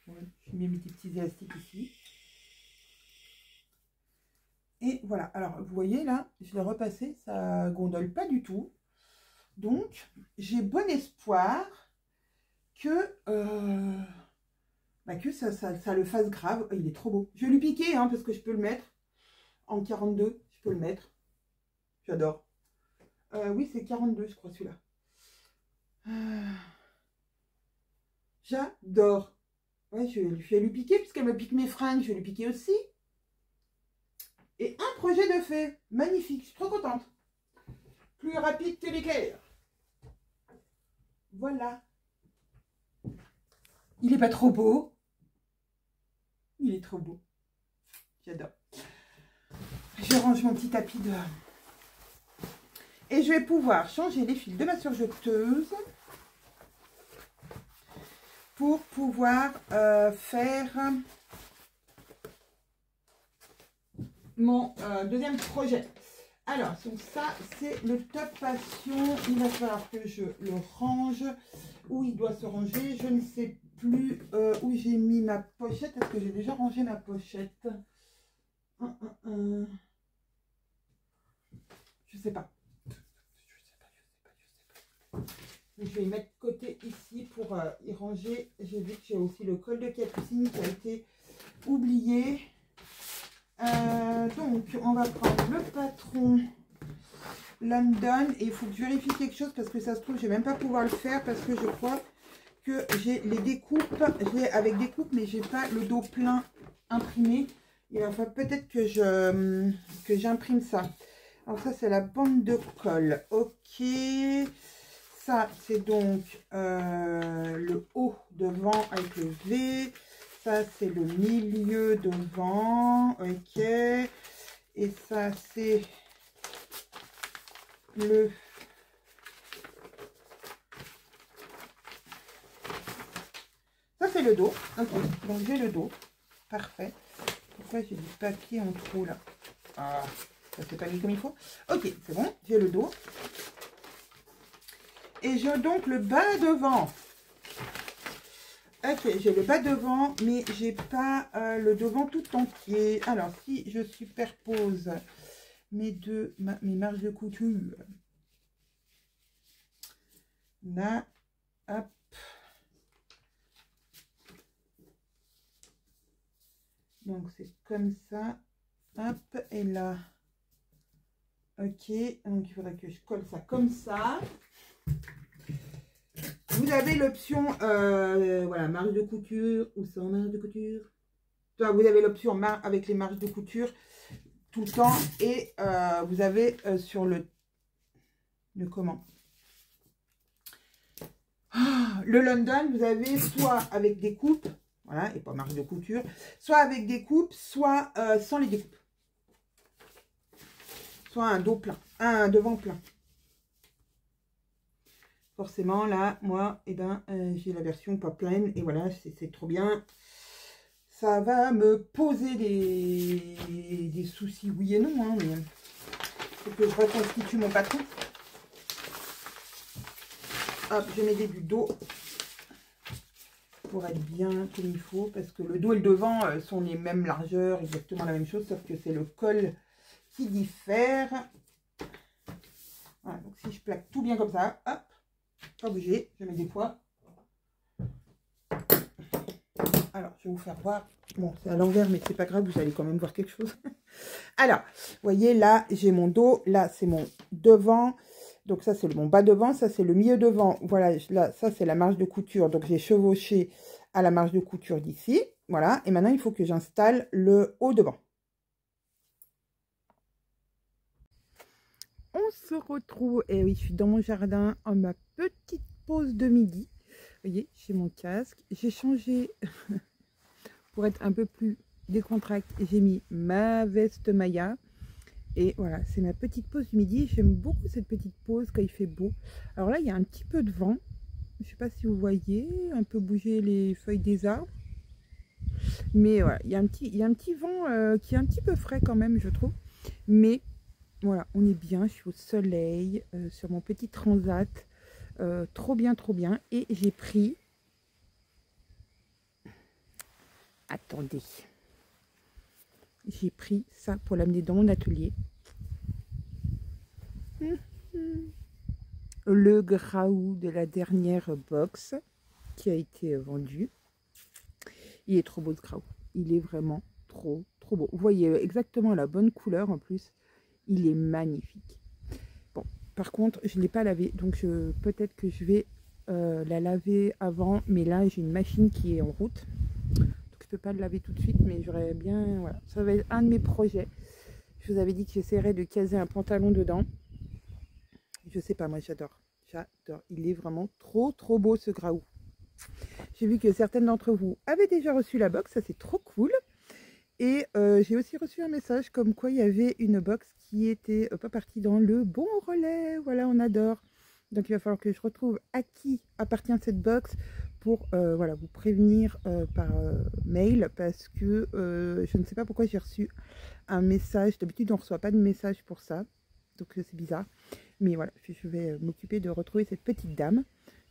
Je mets mes petits élastiques ici. Et voilà, alors vous voyez là, je l'ai repassé, ça gondole pas du tout. Donc, j'ai bon espoir que, ça le fasse grave. Oh, il est trop beau. Je vais lui piquer hein, parce que je peux le mettre en 42. Je peux le mettre. J'adore. Oui, c'est 42, je crois, celui-là. J'adore. Ouais, je vais lui piquer puisqu'elle me pique mes fringues. Je vais lui piquer aussi. Et un projet de fait. Magnifique. Je suis trop contente. Plus rapide que l'éclair. Voilà. Il est pas trop beau. Il est trop beau. J'adore. Je range mon petit tapis de... Et je vais pouvoir changer les fils de ma surjeteuse pour pouvoir faire mon deuxième projet. Alors, donc ça, c'est le top passion. Il va falloir que je le range. Où il doit se ranger. Je ne sais plus où j'ai mis ma pochette. Est-ce que j'ai déjà rangé ma pochette? Je sais pas. Je vais y mettre de côté ici pour y ranger. J'ai vu que j'ai aussi le col de Capucine qui a été oublié. Donc, on va prendre le patron London. Et il faut que je vérifie quelque chose parce que ça se trouve, je vais même pas pouvoir le faire parce que je crois que j'ai les découpes. Je l'ai avec découpe, mais j'ai pas le dos plein imprimé. Il va falloir peut-être que j'imprime ça. Alors ça, c'est la bande de colle. Ok. Ça, c'est donc le haut devant avec le V. Ça, c'est le milieu devant. Ok. Et ça, c'est le... Ça, c'est le dos. Ok. Donc, j'ai le dos. Parfait. Pourquoi j'ai du papier en trop là? Ah, ça s'est pas mis comme il faut. Ok, c'est bon. J'ai le dos. Et j'ai donc le bas devant. Ok, j'ai le bas devant, mais j'ai pas le devant tout entier. Alors, si je superpose mes marges de couture, là, hop. Donc, c'est comme ça. Hop, et là. Ok, donc il faudrait que je colle ça comme ça. Vous avez l'option, voilà, marge de couture ou sans marge de couture. Vous avez l'option avec les marges de couture tout le temps. Et vous avez sur le de comment. Le London, vous avez soit avec des coupes, voilà, et pas marque de couture, soit avec des coupes, soit sans les découpes. Soit un dos plein, un devant plein. Forcément, là, moi, eh ben, j'ai la version pas pleine, et voilà, c'est trop bien. Ça va me poser des soucis, oui et non, hein, mais faut que je reconstitue mon patron. Hop, je mets des du dos pour être bien comme il faut, parce que le dos et le devant sont les mêmes largeurs, exactement la même chose, sauf que c'est le col qui diffère. Voilà, donc si je plaque tout bien comme ça, hop, pas bouger, je mets des poids. Alors, je vais vous faire voir. Bon, c'est à l'envers, mais c'est pas grave, vous allez quand même voir quelque chose. Alors, vous voyez, là, j'ai mon dos, là, c'est mon devant. Donc ça, c'est mon bas devant, ça, c'est le milieu devant. Voilà, là, ça, c'est la marge de couture. Donc, j'ai chevauché à la marge de couture d'ici. Voilà, et maintenant, il faut que j'installe le haut devant. On se retrouve, et oui, je suis dans mon jardin, en ma petite pause de midi. Vous voyez, j'ai mon casque. J'ai changé, pour être un peu plus décontracté, j'ai mis ma veste Maya. Et voilà, c'est ma petite pause du midi. J'aime beaucoup cette petite pause quand il fait beau. Alors là, il y a un petit peu de vent. Je ne sais pas si vous voyez, un peu bouger les feuilles des arbres. Mais voilà, il y a un petit vent qui est un petit peu frais quand même, je trouve. Mais voilà, on est bien. Je suis au soleil, sur mon petit transat. Trop bien, trop bien. Et j'ai pris... Attendez. J'ai pris ça pour l'amener dans mon atelier. Le Graou de la dernière box qui a été vendu. Il est trop beau ce Graou. Il est vraiment trop beau. Vous voyez exactement la bonne couleur en plus. Il est magnifique. Bon, par contre, je ne l'ai pas lavé. Donc peut-être que je vais la laver avant. Mais là, j'ai une machine qui est en route. Donc je ne peux pas le laver tout de suite. Mais j'aurais bien... Voilà, ça va être un de mes projets. Je vous avais dit que j'essaierais de caser un pantalon dedans. Je sais pas, moi j'adore. J'adore. Il est vraiment trop beau ce Graou. J'ai vu que certaines d'entre vous avaient déjà reçu la box. Ça c'est trop cool. Et j'ai aussi reçu un message comme quoi il y avait une box qui était pas partie dans le bon relais. Voilà, on adore. Donc il va falloir que je retrouve à qui appartient cette box pour voilà, vous prévenir par mail. Parce que je ne sais pas pourquoi j'ai reçu un message. D'habitude on ne reçoit pas de message pour ça. Donc c'est bizarre. Mais voilà, je vais m'occuper de retrouver cette petite dame.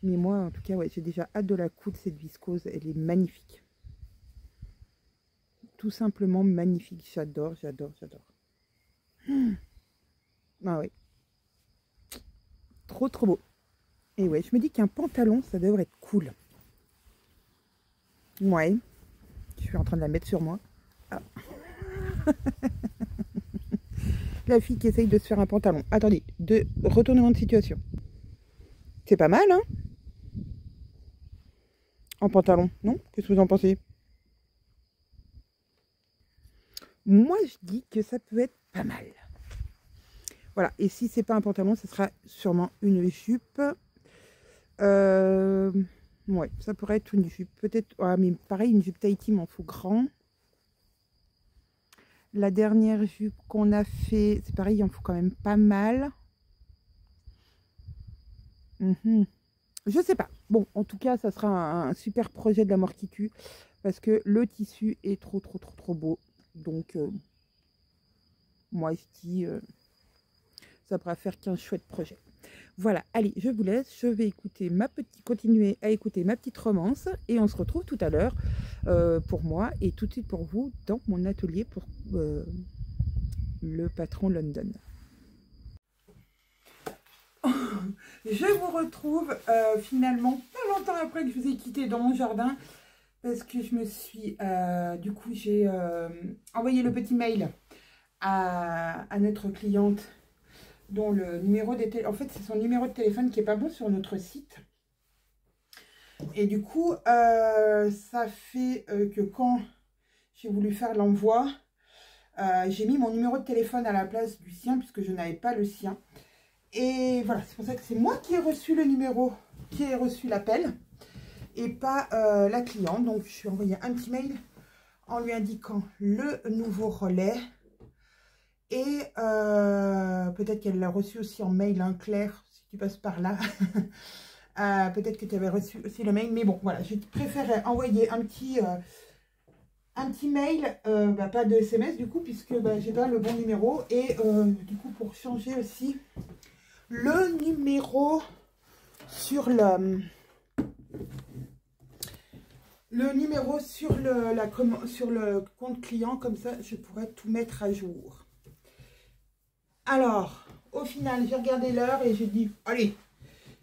Mais moi, en tout cas, ouais, j'ai déjà hâte de la coudre, cette viscose. Elle est magnifique. Tout simplement magnifique. J'adore, j'adore, j'adore. Ah ouais. Trop beau. Et ouais, je me dis qu'un pantalon, ça devrait être cool. Ouais. Je suis en train de la mettre sur moi. Ah. La fille qui essaye de se faire un pantalon. Attendez, de retournement de situation. C'est pas mal, hein? En pantalon, non? Qu'est-ce que vous en pensez? Moi, je dis que ça peut être pas mal. Voilà, et si c'est pas un pantalon, ce sera sûrement une jupe. Ouais, ça pourrait être une jupe. Peut-être, ah, mais pareil, une jupe Tahiti m'en faut grand. La dernière jupe qu'on a fait, c'est pareil, il en faut quand même pas mal. Je sais pas. Bon, en tout cas, ça sera un super projet de la mort qui tue. Parce que le tissu est trop beau. Donc, moi, je dis, ça pourra faire qu'un chouette projet. Voilà, allez, je vous laisse. Je vais continuer à écouter ma petite romance. Et on se retrouve tout à l'heure pour moi et tout de suite pour vous dans mon atelier pour le patron London. Je vous retrouve finalement pas longtemps après que je vous ai quitté dans mon jardin. Parce que je me suis... du coup, j'ai envoyé le petit mail à notre cliente dont le numéro de en fait, c'est son numéro de téléphone qui n'est pas bon sur notre site. Et du coup, ça fait que quand j'ai voulu faire l'envoi, j'ai mis mon numéro de téléphone à la place du sien puisque je n'avais pas le sien. Et voilà, c'est pour ça que c'est moi qui ai reçu le numéro, qui ai reçu l'appel, et pas la cliente. Donc, je lui ai envoyé un petit mail en lui indiquant le nouveau relais. Et peut-être qu'elle l'a reçu aussi en mail, hein, Claire, si tu passes par là. Peut-être que tu avais reçu aussi le mail. Mais bon, voilà, j'ai préféré envoyer un petit mail, pas de SMS du coup, puisque j'ai pas le bon numéro. Et du coup, pour changer aussi le numéro sur le sur le compte client, comme ça je pourrais tout mettre à jour. Alors au final j'ai regardé l'heure et j'ai dit allez,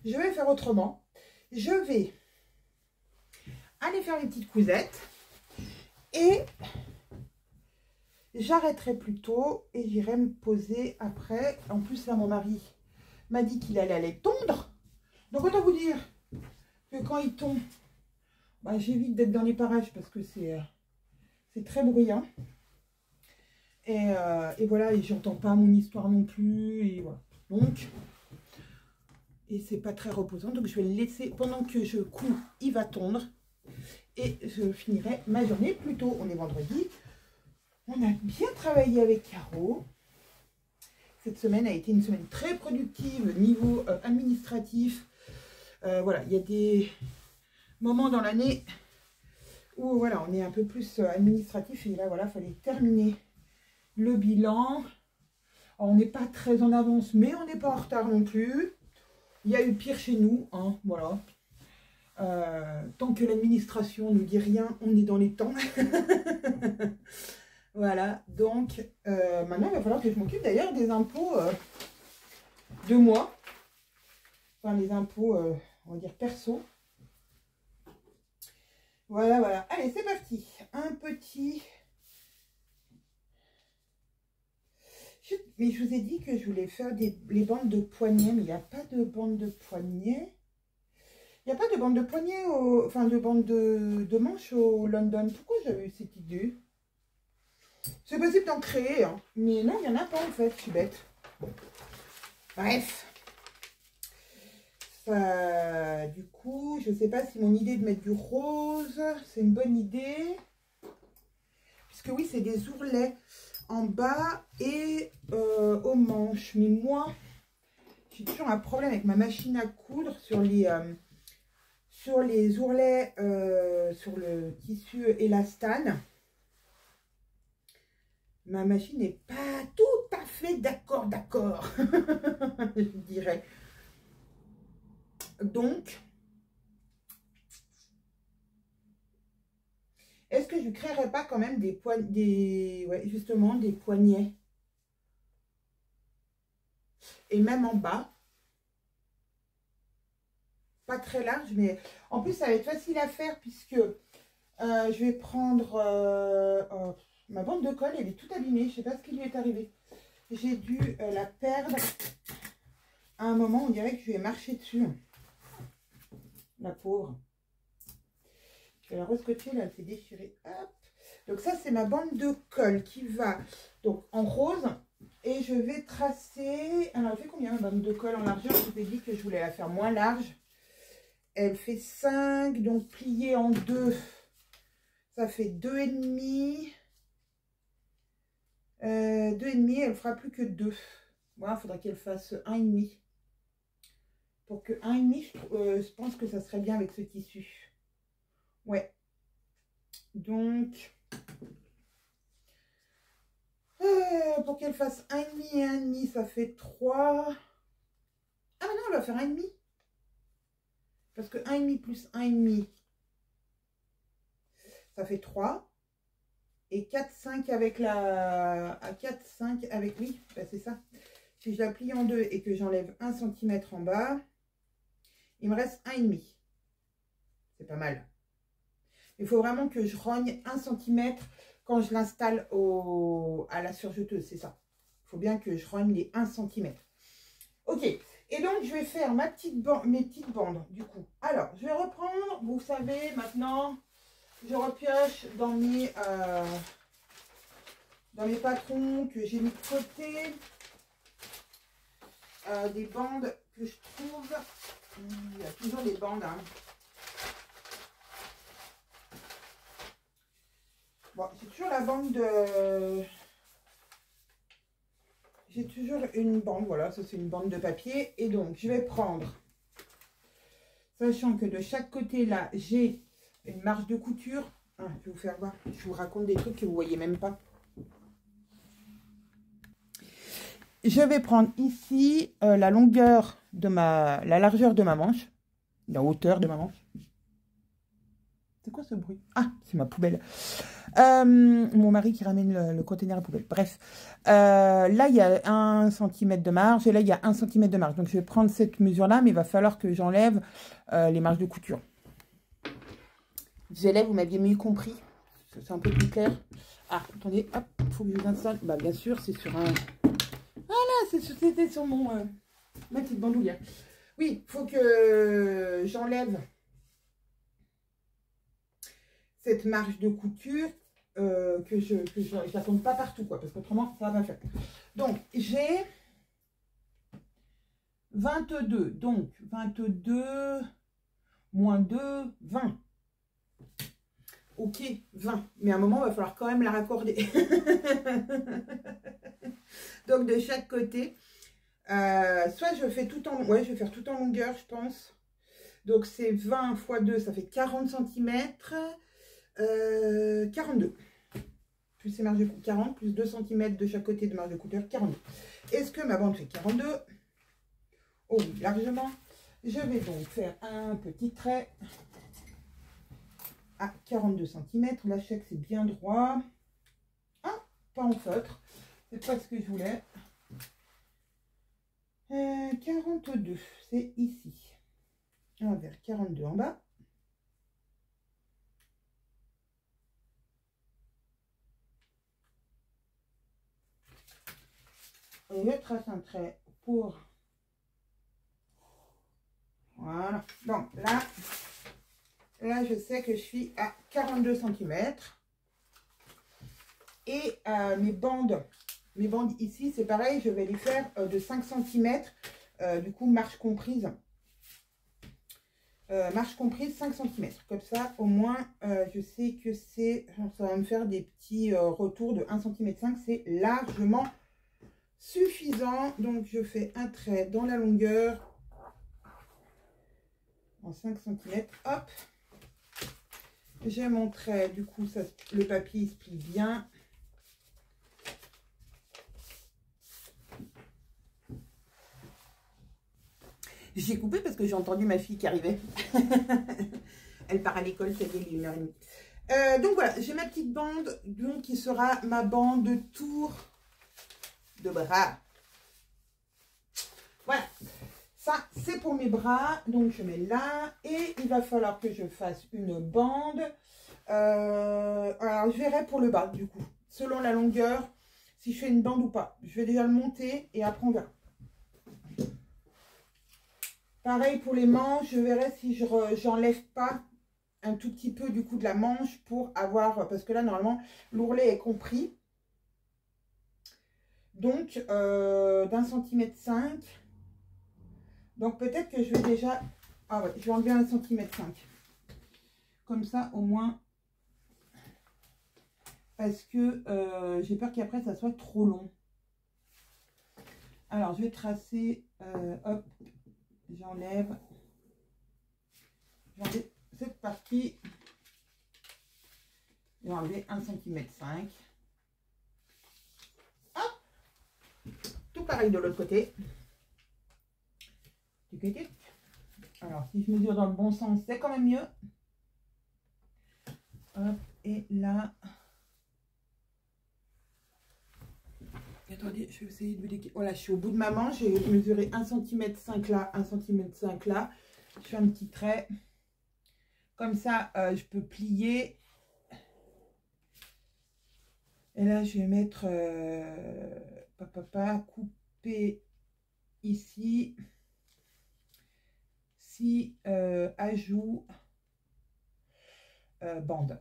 je vais faire autrement, je vais aller faire les petites cousettes et j'arrêterai plus tôt et j'irai me poser après. En plus là mon mari m'a dit qu'il allait aller tondre, donc autant vous dire que quand il tombe, j'évite d'être dans les parages parce que c'est très bruyant. Et voilà, et j'entends pas mon histoire non plus. Et voilà. Donc, et c'est pas très reposant. Donc je vais le laisser pendant que je couds, il va tondre. Et je finirai ma journée plus tôt. On est vendredi. On a bien travaillé avec Caro. Cette semaine a été une semaine très productive niveau administratif. Voilà, il y a des moments dans l'année où voilà, on est un peu plus administratif. Et là, voilà, il fallait terminer le bilan. Alors, on n'est pas très en avance, mais on n'est pas en retard non plus. Il y a eu pire chez nous, hein, voilà. Tant que l'administration ne dit rien, on est dans les temps. Voilà, donc maintenant il va falloir que je m'occupe d'ailleurs des impôts de moi. Enfin, les impôts, on va dire perso. Voilà, voilà. Allez, c'est parti. Un petit... Mais je vous ai dit que je voulais faire les bandes de poignets, mais il n'y a pas de bande de poignets. Il n'y a pas de bande de poignets, enfin de bande de manches au London. Pourquoi j'avais eu cette idée? C'est possible d'en créer, hein. Mais non, il n'y en a pas en fait, je suis bête. Bon. Bref. Ça, du coup, je ne sais pas si mon idée de mettre du rose, c'est une bonne idée. Puisque oui, c'est des ourlets en bas et aux manches. Mais moi, j'ai toujours un problème avec ma machine à coudre sur les ourlets, sur le tissu élastane. Ma machine n'est pas tout à fait d'accord, je dirais. Donc, est-ce que je ne créerais pas quand même justement des poignets? Et même en bas. Pas très large, mais en plus, ça va être facile à faire puisque je vais prendre... ma bande de colle, elle est toute abîmée. Je ne sais pas ce qui lui est arrivé. J'ai dû la perdre. À un moment, on dirait que je vais marcher dessus. La pauvre. Je vais la rescotcher, là, elle s'est déchirée. Hop. Donc ça, c'est ma bande de colle qui va donc en rose. Et je vais tracer... Alors, elle fait combien ma bande de colle en largeur? Je vous ai dit que je voulais la faire moins large. Elle fait 5, donc pliée en 2. Ça fait 2,5. 2,5, elle fera plus que 2. Voilà, il faudra qu'elle fasse 1,5. Pour que 1,5, je pense que ça serait bien avec ce tissu. Ouais. Donc, pour qu'elle fasse 1,5 et 1,5, ça fait 3. Ah non, elle va faire 1,5. Parce que 1,5 plus 1,5, ça fait 3. Et 4, 5 avec la... À 4, 5 avec... Oui, ben c'est ça. Si je la plie en 2 et que j'enlève 1 cm en bas, il me reste 1,5. C'est pas mal. Il faut vraiment que je rogne 1 cm quand je l'installe à la surjeteuse, c'est ça. Il faut bien que je rogne les 1 cm. Ok. Et donc, je vais faire mes petites bandes, du coup. Alors, je vais reprendre, vous savez, maintenant... Je repioche dans mes patrons que j'ai mis de côté. des bandes que je trouve. Il y a toujours des bandes. Hein. Bon, j'ai toujours la bande de... J'ai toujours une bande, voilà, ça c'est une bande de papier. Et donc, je vais prendre, sachant que de chaque côté là, j'ai une marge de couture. Ah, je vais vous faire voir, je vous raconte des trucs que vous ne voyez même pas. Je vais prendre ici la longueur de la largeur de ma manche, la hauteur de ma manche. C'est quoi ce bruit? Ah, c'est ma poubelle. Mon mari qui ramène le conteneur à poubelle. Bref, là, il y a 1 cm de marge et là, il y a 1 cm de marge. Donc, je vais prendre cette mesure-là, mais il va falloir que j'enlève les marges de couture. J'élève, vous m'aviez mieux compris. C'est un peu plus clair. Ah, attendez, hop, il faut que je l'installe. Bah, bien sûr, c'est sur un... Voilà, c'était sur ma petite bandoulière. Oui, il faut que j'enlève cette marge de couture, que je la tombe pas partout, quoi, parce qu'autrement, ça va pas faire. Donc, j'ai 22. Donc, 22 moins 2, 20. Ok, 20. Mais à un moment, il va falloir quand même la raccorder. Donc, de chaque côté, soit je fais tout en... Ouais, je vais faire tout en longueur, je pense. Donc, c'est 20 x 2, ça fait 40 cm. 42. Plus ces marges de 40, plus 2 cm de chaque côté de marge de couture, 42. Est-ce que ma bande fait 42? Oh oui, largement. Je vais donc faire un petit trait à 42 cm. Là, je sais que c'est bien droit. Ah, pas en feutre. C'est pas ce que je voulais. 42, c'est ici. Vers 42 en bas. Et je trace un trait pour... Voilà. Donc là, je sais que je suis à 42 cm. Et mes bandes ici, c'est pareil, je vais les faire de 5 cm. Du coup, marge comprise. Marge comprise 5 cm. Comme ça, au moins, je sais que ça va me faire des petits retours de 1,5 cm. C'est largement suffisant. Donc, je fais un trait dans la longueur en 5 cm. Hop. J'ai mon trait. Du coup, ça, le papier se plie bien. J'ai coupé parce que j'ai entendu ma fille qui arrivait. Elle part à l'école, ça y est, il est 1h30. Donc voilà, j'ai ma petite bande, donc qui sera ma bande de tour de bras. Voilà, ça c'est pour mes bras, donc je mets là. Et il va falloir que je fasse une bande. Alors je verrai pour le bas du coup, selon la longueur, si je fais une bande ou pas. Je vais déjà le monter et après on verra. Pareil pour les manches, je verrai si j'enlève pas un tout petit peu du coup de la manche pour avoir, parce que là normalement l'ourlet est compris. Donc d'1,5 cm. Donc peut-être que je vais déjà, ah ouais, je vais enlever 1,5 cm. Comme ça au moins, parce que j'ai peur qu'après ça soit trop long. Alors je vais tracer, hop, j'enlève cette partie. Je vais enlever 1,5 cm. Hop, tout pareil de l'autre côté. Alors si je mesure dans le bon sens, c'est quand même mieux. Hop, et là. Attendez, je vais essayer de vous décaler. Voilà, je suis au bout de ma manche. J'ai mesuré 1,5 cm là, 1,5 cm là. Je fais un petit trait. Comme ça, je peux plier. Et là, je vais mettre couper ici. Si ajout bande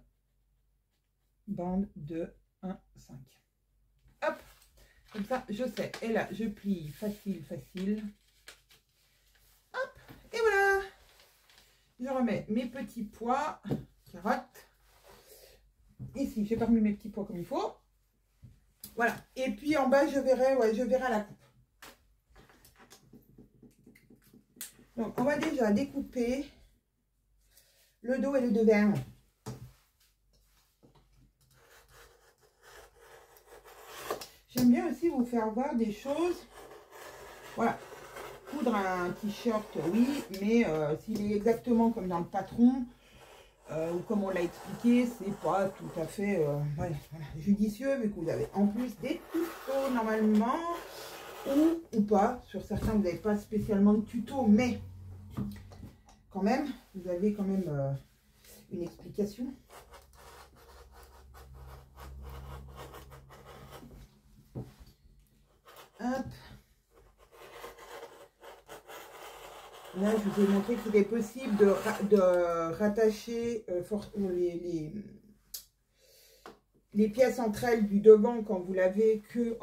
de 1,5. Hop, Comme ça, je sais. Et là, je plie facile, facile. Hop, et voilà. Je remets mes petits pois, carottes. Ici, j'ai pas remis mes petits pois comme il faut. Voilà. Et puis en bas, je verrai, ouais, je verrai à la coupe. Donc, on va déjà découper le dos et le devant. J'aime bien aussi vous faire voir des choses. Voilà. Coudre un t-shirt, oui, mais s'il est exactement comme dans le patron, ou comme on l'a expliqué, c'est pas tout à fait voilà, judicieux, vu que vous avez en plus des tutos normalement, ou pas. Sur certains, vous n'avez pas spécialement de tuto, mais quand même, vous avez quand même une explication. Hop. Là, je vous ai montré qu'il est possible de rattacher les pièces entre elles du devant quand vous l'avez que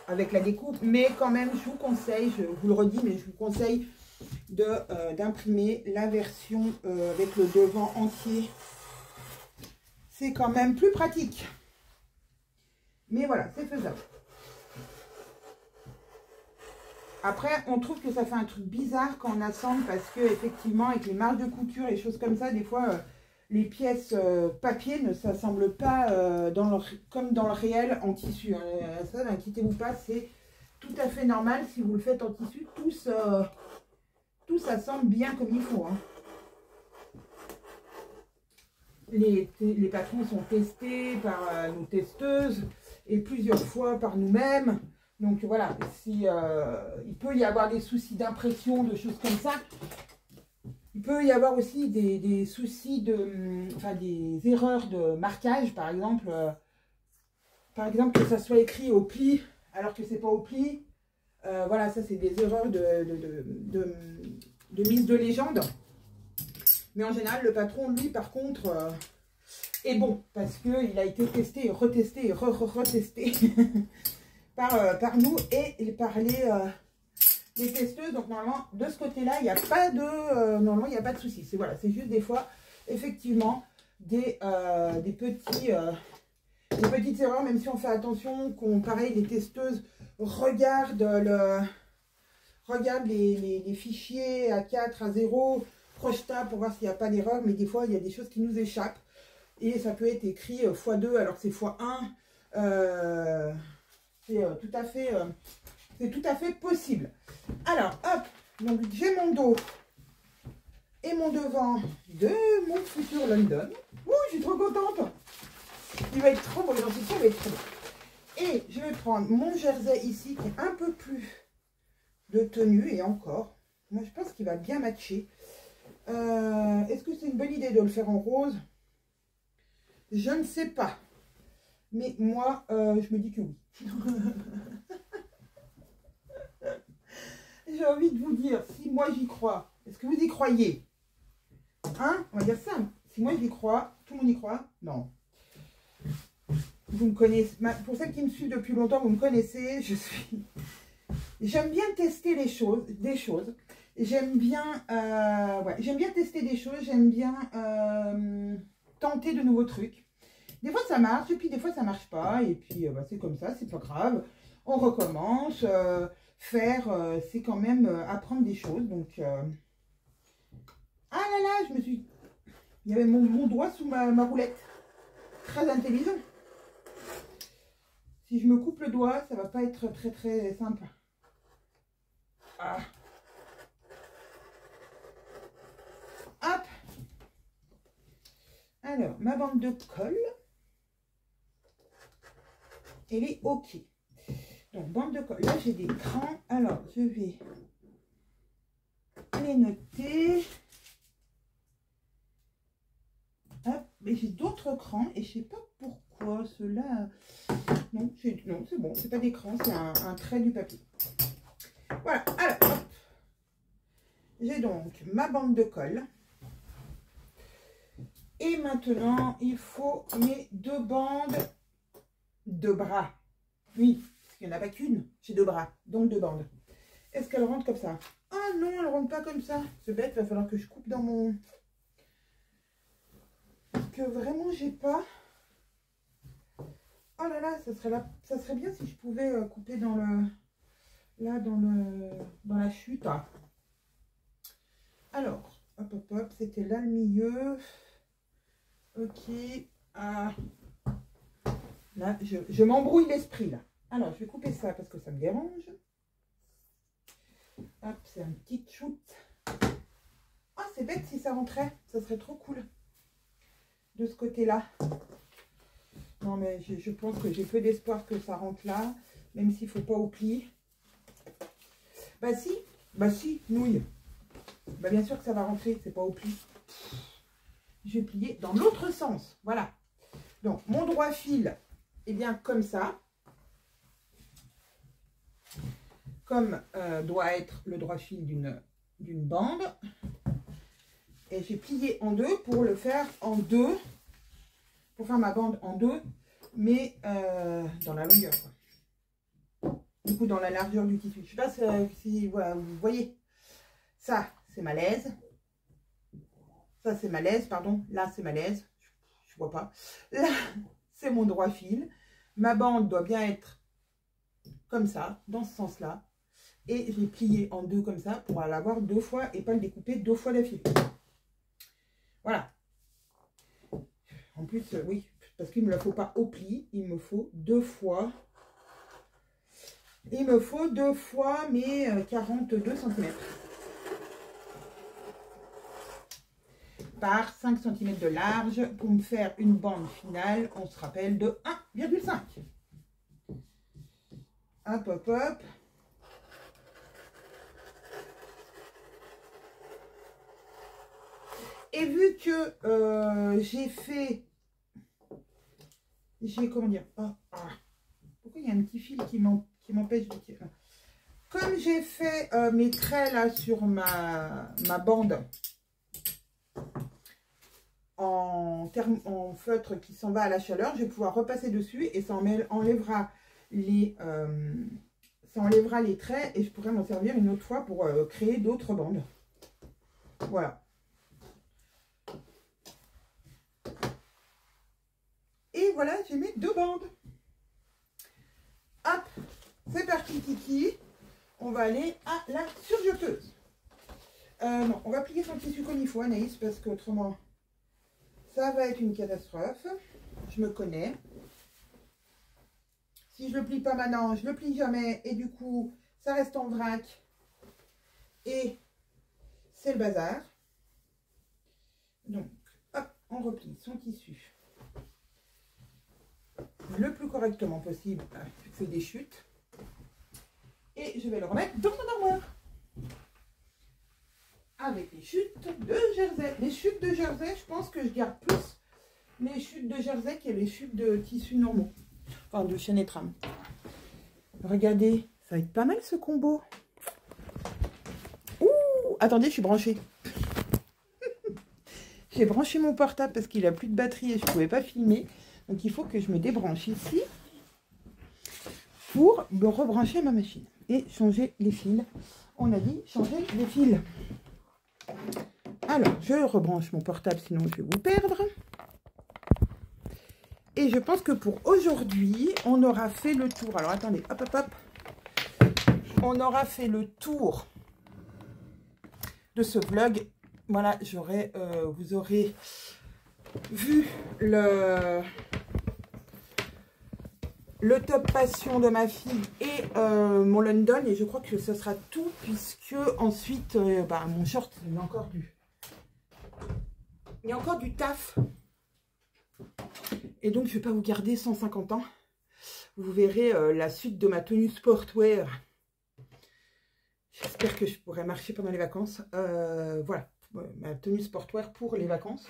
avec la découpe. Mais quand même, je vous conseille, je vous le redis, mais je vous conseille d'imprimer la version avec le devant entier. C'est quand même plus pratique. Mais voilà, c'est faisable. Après, on trouve que ça fait un truc bizarre quand on assemble parce que effectivement, avec les marges de couture et choses comme ça, des fois, les pièces papier ne s'assemblent pas comme dans le réel en tissu. Ça, n'inquiétez-vous pas, c'est tout à fait normal. Si vous le faites en tissu, tout s'assemble bien comme il faut. Hein. Les patrons sont testés par nos testeuses et plusieurs fois par nous-mêmes. Donc voilà, si il peut y avoir des soucis d'impression, de choses comme ça. Il peut y avoir aussi des soucis des erreurs de marquage, par exemple que ça soit écrit au pli alors que c'est pas au pli. Voilà, ça c'est des erreurs de mise de légende. Mais en général, le patron, lui, par contre, est bon parce qu'il a été testé, retesté et retesté. par nous et par les testeuses. Donc normalement de ce côté là il n'y a pas de normalement il n'y a pas de souci. C'est voilà, c'est juste des fois effectivement des petites erreurs, même si on fait attention, qu'on pareil les testeuses regardent les fichiers A4, A0 Projeta pour voir s'il n'y a pas d'erreur, mais des fois il y a des choses qui nous échappent et ça peut être écrit x2 alors que c'est x1. C'est tout à fait possible. Alors, hop, donc j'ai mon dos et mon devant de mon futur London. Ouh, je suis trop contente. Il va être trop beau, j'en suis sûre, il va être trop beau. Et je vais prendre mon jersey ici qui est un peu plus de tenue et encore. Moi, je pense qu'il va bien matcher. Est-ce que c'est une bonne idée de le faire en rose? Je ne sais pas. Mais moi, je me dis que oui. J'ai envie de vous dire, si moi j'y crois, est-ce que vous y croyez? Hein? On va dire ça. Si moi j'y crois, tout le monde y croit? Non. Vous me connaissez. Pour celles qui me suivent depuis longtemps, vous me connaissez. J'aime bien tester des choses. J'aime bien, j'aime bien tester des choses. J'aime bien tenter de nouveaux trucs. Des fois ça marche et puis des fois ça marche pas et puis c'est comme ça, c'est pas grave, on recommence. C'est quand même apprendre des choses. Donc ah là là, il y avait mon doigt sous ma roulette, très intelligent. Si je me coupe le doigt, ça va pas être très très sympa. Ah. Hop. Alors ma bande de colle, elle est ok. Donc, bande de colle. Là, j'ai des crans. Alors, je vais les noter. Hop. Mais j'ai d'autres crans et je sais pas pourquoi ceux-là. Non, c'est bon. C'est pas des crans, c'est un trait du papier. Voilà. Alors, hop. J'ai donc ma bande de colle. Et maintenant, il faut mes deux bandes de bras. Oui, parce qu'il n'y en a pas qu'une. J'ai 2 bras, donc 2 bandes. Est-ce qu'elle rentre comme ça? Ah non, elle rentre pas comme ça. C'est bête, il va falloir que je coupe dans mon... Parce que vraiment, j'ai pas... Oh là là, ça serait bien si je pouvais couper dans le... Là, dans la chute. Alors, hop, hop, hop, c'était là le milieu. Ok. Ah. Là, je m'embrouille l'esprit, là. Alors, je vais couper ça parce que ça me dérange. Hop, c'est un petit shoot. Ah, c'est bête si ça rentrait. Ça serait trop cool. De ce côté-là. Non, mais je pense que j'ai peu d'espoir que ça rentre là. Même s'il ne faut pas au pli. Bah si, nouille. Bah bien sûr que ça va rentrer, c'est pas au pli. Je vais plier dans l'autre sens. Voilà. Donc, mon droit fil, eh bien, comme ça. Comme doit être le droit fil d'une bande. Et j'ai plié en deux pour le faire en deux. Pour faire ma bande en deux, mais dans la longueur. Quoi. Du coup, dans la largeur du tissu. Je ne sais pas si voilà, vous voyez. Ça, c'est malaise. Ça, c'est malaise, pardon. Là, c'est malaise. Je ne vois pas. Là, c'est mon droit fil. Ma bande doit bien être comme ça, dans ce sens-là. Et j'ai plié en deux comme ça pour l'avoir 2 fois et pas le découper 2 fois d'affilée. Voilà. En plus, oui, parce qu'il ne me la faut pas au pli, il me faut 2 fois. Il me faut 2 fois mes 42 cm. Par 5 cm de large pour me faire une bande finale, on se rappelle, de 1,5. Hop, hop, hop. Et vu que comment dire, pourquoi il y a un petit fil qui m'empêche de tirer? Comme j'ai fait mes traits là sur ma bande en feutre qui s'en va à la chaleur, je vais pouvoir repasser dessus et ça enlèvera les traits et je pourrai m'en servir une autre fois pour créer d'autres bandes. Voilà. Et voilà, j'ai mes 2 bandes. Hop, c'est parti Kiki. On va aller à la surjeteuse. Non, on va plier son tissu comme il faut, Anaïs, parce qu'autrement, ça va être une catastrophe. Je me connais. Si je ne le plie pas maintenant, je ne le plie jamais. Et du coup, ça reste en vrac. Et c'est le bazar. Donc, hop, on replie son tissu le plus correctement possible. Je fais des chutes. Et je vais le remettre dans mon armoire. Avec les chutes de Jersey. Les chutes de Jersey, je pense que je garde plus les chutes de Jersey que les chutes de tissus normaux. Enfin, de chaîne et trame. Regardez, ça va être pas mal ce combo. Ouh, attendez, je suis branchée. J'ai branché mon portable parce qu'il n'a plus de batterie et je ne pouvais pas filmer. Donc, il faut que je me débranche ici pour me rebrancher ma machine et changer les fils. On a dit changer les fils. Alors, je rebranche mon portable, sinon je vais vous perdre. Et je pense que pour aujourd'hui, on aura fait le tour. Alors, attendez, hop, hop, hop. On aura fait le tour de ce vlog. Voilà, vous aurez vu le top passion de ma fille et mon London. Et je crois que ce sera tout, puisque ensuite, mon short, il y a encore du taf. Et donc, je ne vais pas vous garder 150 ans. Vous verrez la suite de ma tenue sportwear. J'espère que je pourrai marcher pendant les vacances. Voilà, ma tenue sportwear pour les vacances.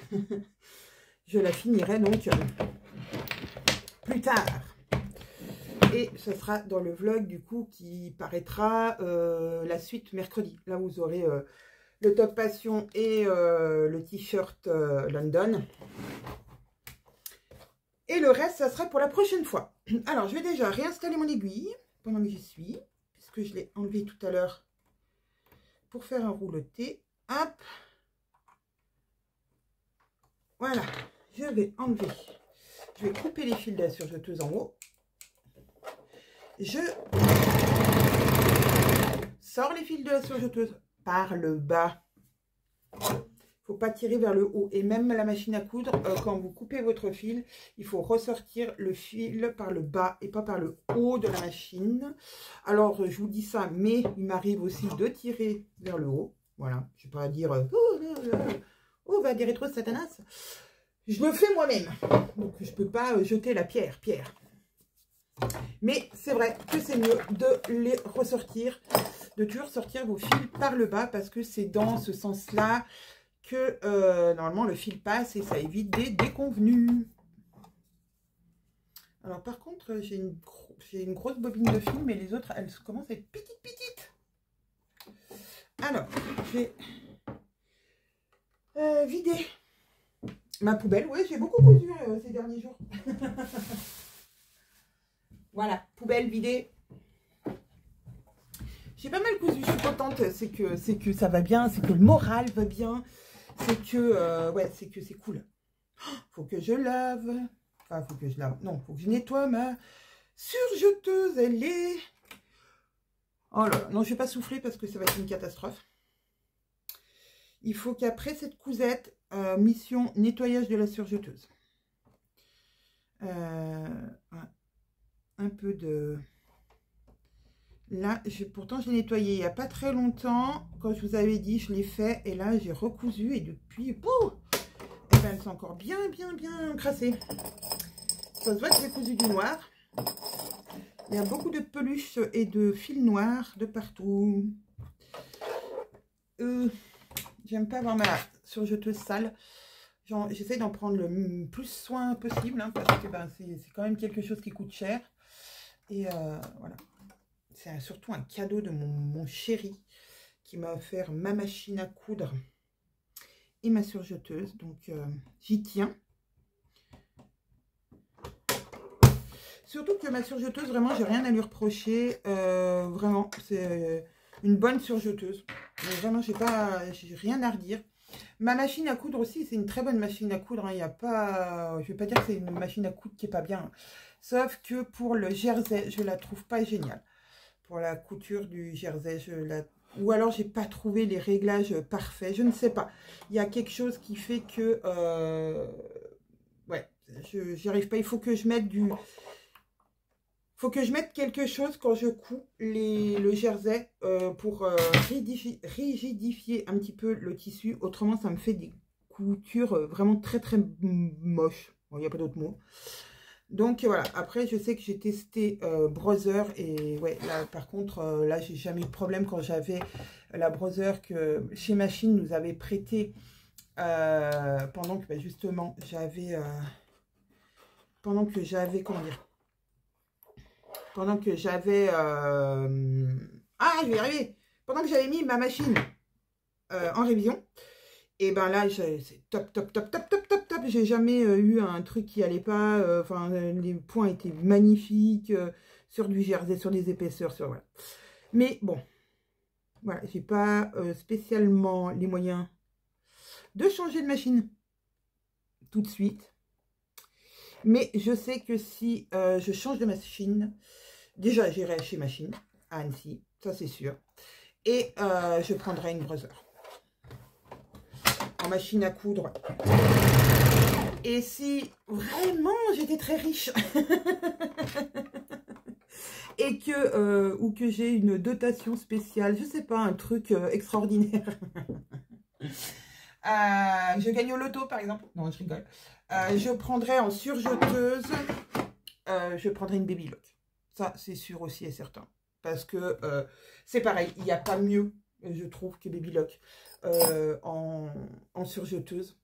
Je la finirai donc plus tard. Et ce sera dans le vlog du coup qui paraîtra la suite mercredi. Là, vous aurez le top passion et le t-shirt London. Et le reste, ça sera pour la prochaine fois. Alors, je vais déjà réinstaller mon aiguille pendant que j'y suis, puisque je l'ai enlevé tout à l'heure pour faire un rouleauté. Hop. Voilà, je vais enlever. Je vais couper les fils de la surjeteuse en haut. Je sors les fils de la surjeteuse par le bas. Il ne faut pas tirer vers le haut. Et même la machine à coudre, quand vous coupez votre fil, il faut ressortir le fil par le bas et pas par le haut de la machine. Alors, je vous dis ça, mais il m'arrive aussi de tirer vers le haut. Voilà, je ne vais pas dire oh, va des rétros satanas. Je le fais moi-même. Donc, je ne peux pas jeter la pierre. Mais c'est vrai que c'est mieux de les ressortir, de toujours sortir vos fils par le bas parce que c'est dans ce sens-là que normalement le fil passe et ça évite des déconvenus. Alors par contre, j'ai une grosse bobine de fil, mais les autres, elles commencent à être petites. Alors, je vais vider ma poubelle. Oui, j'ai beaucoup cousu ces derniers jours. Voilà, poubelle vidée. J'ai pas mal cousu, je suis contente. C'est que ça va bien, c'est que le moral va bien. C'est que, ouais, c'est que c'est cool. Faut que je lave. Enfin, faut que je lave. Non, faut que je nettoie ma surjeteuse. Elle est... Oh là, non, je vais pas souffler parce que ça va être une catastrophe. Il faut qu'après cette cousette, mission nettoyage de la surjeteuse. Ouais. Un peu de... Là, pourtant, je l'ai nettoyé il n'y a pas très longtemps. Quand je vous avais dit, je l'ai fait. Et là, j'ai recousu. Et depuis, bouh, et ben, elles sont encore bien crassées. Ça se voit que j'ai cousu du noir. Il y a beaucoup de peluches et de fils noirs de partout. J'aime pas avoir ma surjeteuse sale. J'essaie d'en prendre le plus soin possible. Hein, parce que ben, c'est quand même quelque chose qui coûte cher. Et voilà. C'est surtout un cadeau de mon chéri qui m'a offert ma machine à coudre et ma surjeteuse. Donc, j'y tiens. Surtout que ma surjeteuse, vraiment, j'ai rien à lui reprocher. Vraiment, c'est une bonne surjeteuse. Mais vraiment, j'ai rien à redire. Ma machine à coudre aussi, c'est une très bonne machine à coudre. Hein. Il y a pas, je ne vais pas dire que c'est une machine à coudre qui n'est pas bien. Hein. Sauf que pour le jersey, je ne la trouve pas géniale. Pour la couture du jersey, ou alors j'ai pas trouvé les réglages parfaits, je ne sais pas. Il y a quelque chose qui fait que ouais, j'y arrive pas. Il faut que je mette quelque chose quand je couds le jersey pour rigidifier un petit peu le tissu. Autrement, ça me fait des coutures vraiment très moches. Bon, il n'y a pas d'autre mot. Donc voilà, après je sais que j'ai testé Brother et ouais, là par contre, là j'ai jamais eu de problème quand j'avais la Brother que chez Machine nous avait prêté pendant que bah, justement j'avais, comment dire, pendant que j'avais, ah je vais y arriver, pendant que j'avais mis ma machine en révision. Et ben là, c'est top. J'ai jamais eu un truc qui allait pas. Enfin, les points étaient magnifiques sur du jersey, sur des épaisseurs, sur voilà. Mais bon, voilà, j'ai pas spécialement les moyens de changer de machine tout de suite. Mais je sais que si je change de machine, déjà j'irai chez Machine à Annecy, ça c'est sûr. Et je prendrai une Brother. En machine à coudre. Et si vraiment j'étais très riche et que ou que j'ai une dotation spéciale, je sais pas, un truc extraordinaire, je gagne au loto par exemple, non je rigole, je prendrais en surjeteuse, je prendrais une Baby Lock, ça c'est sûr aussi et certain, parce que c'est pareil, il n'y a pas mieux je trouve que Baby Lock en surjeteuse.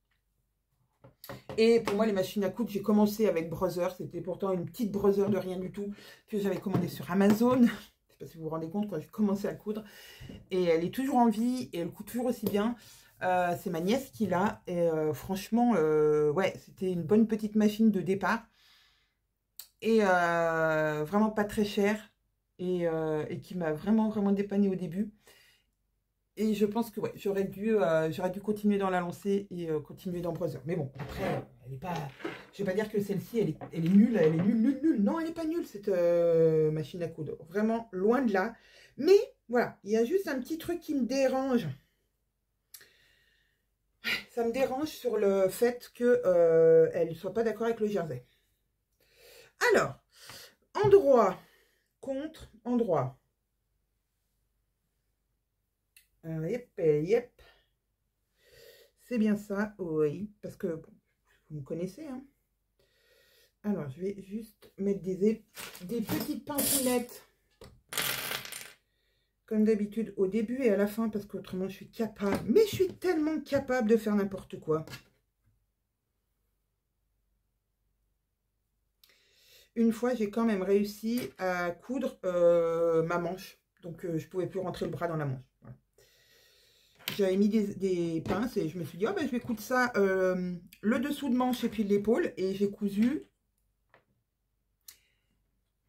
Et pour moi les machines à coudre, j'ai commencé avec Brother, c'était pourtant une petite Brother de rien du tout que j'avais commandée sur Amazon, je sais pas si vous vous rendez compte quand j'ai commencé à coudre, et elle est toujours en vie et elle coud toujours aussi bien. C'est ma nièce qui l'a et franchement ouais, c'était une bonne petite machine de départ. et vraiment pas très cher et qui m'a vraiment dépanné au début. Et je pense que ouais, j'aurais dû continuer dans la lancée et continuer dans Brother. Mais bon, après, elle est pas. Je vais pas dire que celle-ci, elle est nulle, nulle. Non, elle est pas nulle, cette machine à coudre. Vraiment, loin de là. Mais voilà, il y a juste un petit truc qui me dérange. Ça me dérange sur le fait qu'elle ne soit pas d'accord avec le jersey. Alors, endroit contre endroit. Yep. C'est bien ça, oui. Parce que, bon, vous me connaissez, hein. Alors, je vais juste mettre des petites pincellettes. Comme d'habitude, au début et à la fin, parce qu'autrement, je suis capable. Mais je suis tellement capable de faire n'importe quoi. Une fois, j'ai quand même réussi à coudre ma manche. Donc, je ne pouvais plus rentrer le bras dans la manche. Voilà. J'avais mis des pinces et je me suis dit, oh, ben, je vais coudre ça le dessous de manche et puis l'épaule. Et j'ai cousu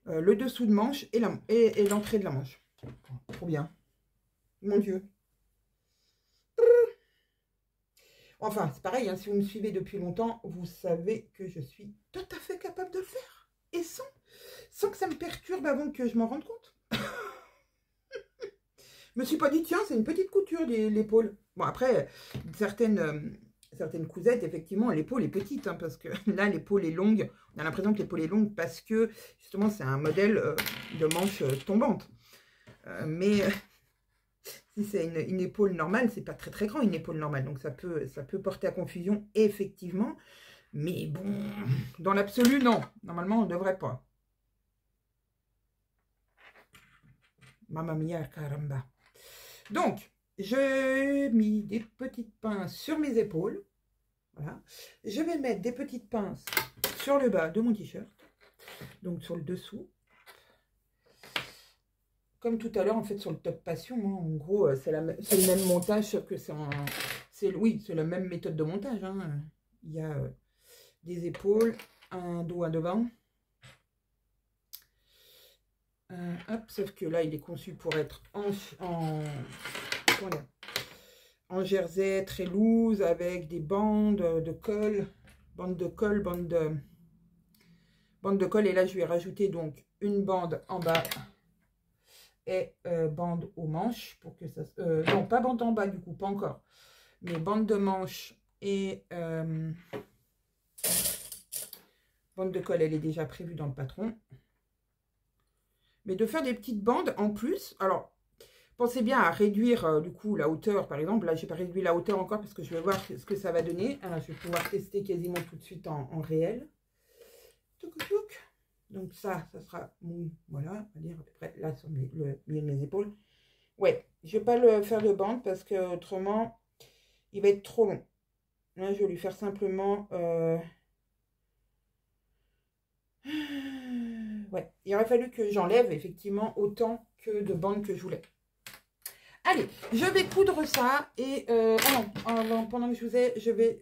le dessous de manche et l'entrée de la manche. Trop bien. Mon Dieu. Enfin, c'est pareil, hein, si vous me suivez depuis longtemps, vous savez que je suis tout à fait capable de le faire. Et sans que ça me perturbe avant que je m'en rende compte. Je me suis pas dit, tiens, c'est une petite couture l'épaule. Bon, après, certaines cousettes, effectivement, l'épaule est petite, hein, parce que là, l'épaule est longue. On a l'impression que l'épaule est longue parce que, justement, c'est un modèle de manche tombante. Mais si c'est une épaule normale, c'est pas très grand, une épaule normale. Donc, ça peut porter à confusion, effectivement. Mais bon, dans l'absolu, non. Normalement, on ne devrait pas. Mamma mia, caramba. Donc, j'ai mis des petites pinces sur mes épaules. Voilà. Je vais mettre des petites pinces sur le bas de mon t-shirt. Donc, sur le dessous. Comme tout à l'heure, en fait, sur le top passion, hein, en gros, c'est le même montage que oui, c'est la même méthode de montage. Hein. Il y a des épaules, un dos à devant. Hop, sauf que là, il est conçu pour être en jersey très loose avec des bandes de colle, bande de colle. Et là, je vais rajouter donc une bande en bas et bande aux manches pour que ça... non, pas bande en bas du coup, pas encore. Mais bande de manches et bande de colle, elle est déjà prévue dans le patron. Mais de faire des petites bandes en plus. Alors, pensez bien à réduire du coup la hauteur, par exemple. Là, je n'ai pas réduit la hauteur encore parce que je vais voir ce que ça va donner. Alors, je vais pouvoir tester quasiment tout de suite en réel. Donc ça sera voilà, on va dire à peu près là sur le milieu de mes épaules. Ouais, je ne vais pas le faire de bande parce que autrement, il va être trop long. Là, je vais lui faire simplement... Ouais, il aurait fallu que j'enlève effectivement autant que de bandes que je voulais. Allez, je vais coudre ça et ah non, pendant que je vous ai, je vais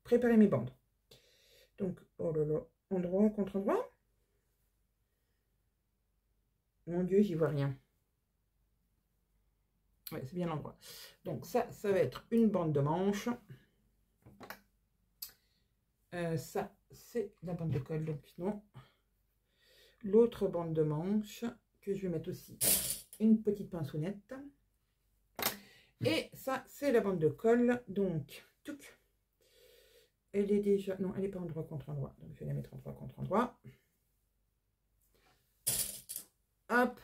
préparer mes bandes. Donc, oh là là, endroit contre endroit. Mon Dieu, j'y vois rien. Ouais, c'est bien l'endroit. Donc ça va être une bande de manche. Ça, c'est la bande de colle, donc non. L'autre bande de manche que je vais mettre aussi une petite pinceonnette. Et ça, c'est la bande de colle. Donc, touc. Elle est déjà... Non, elle n'est pas endroit contre endroit. Donc, je vais la mettre endroit contre endroit. Hop.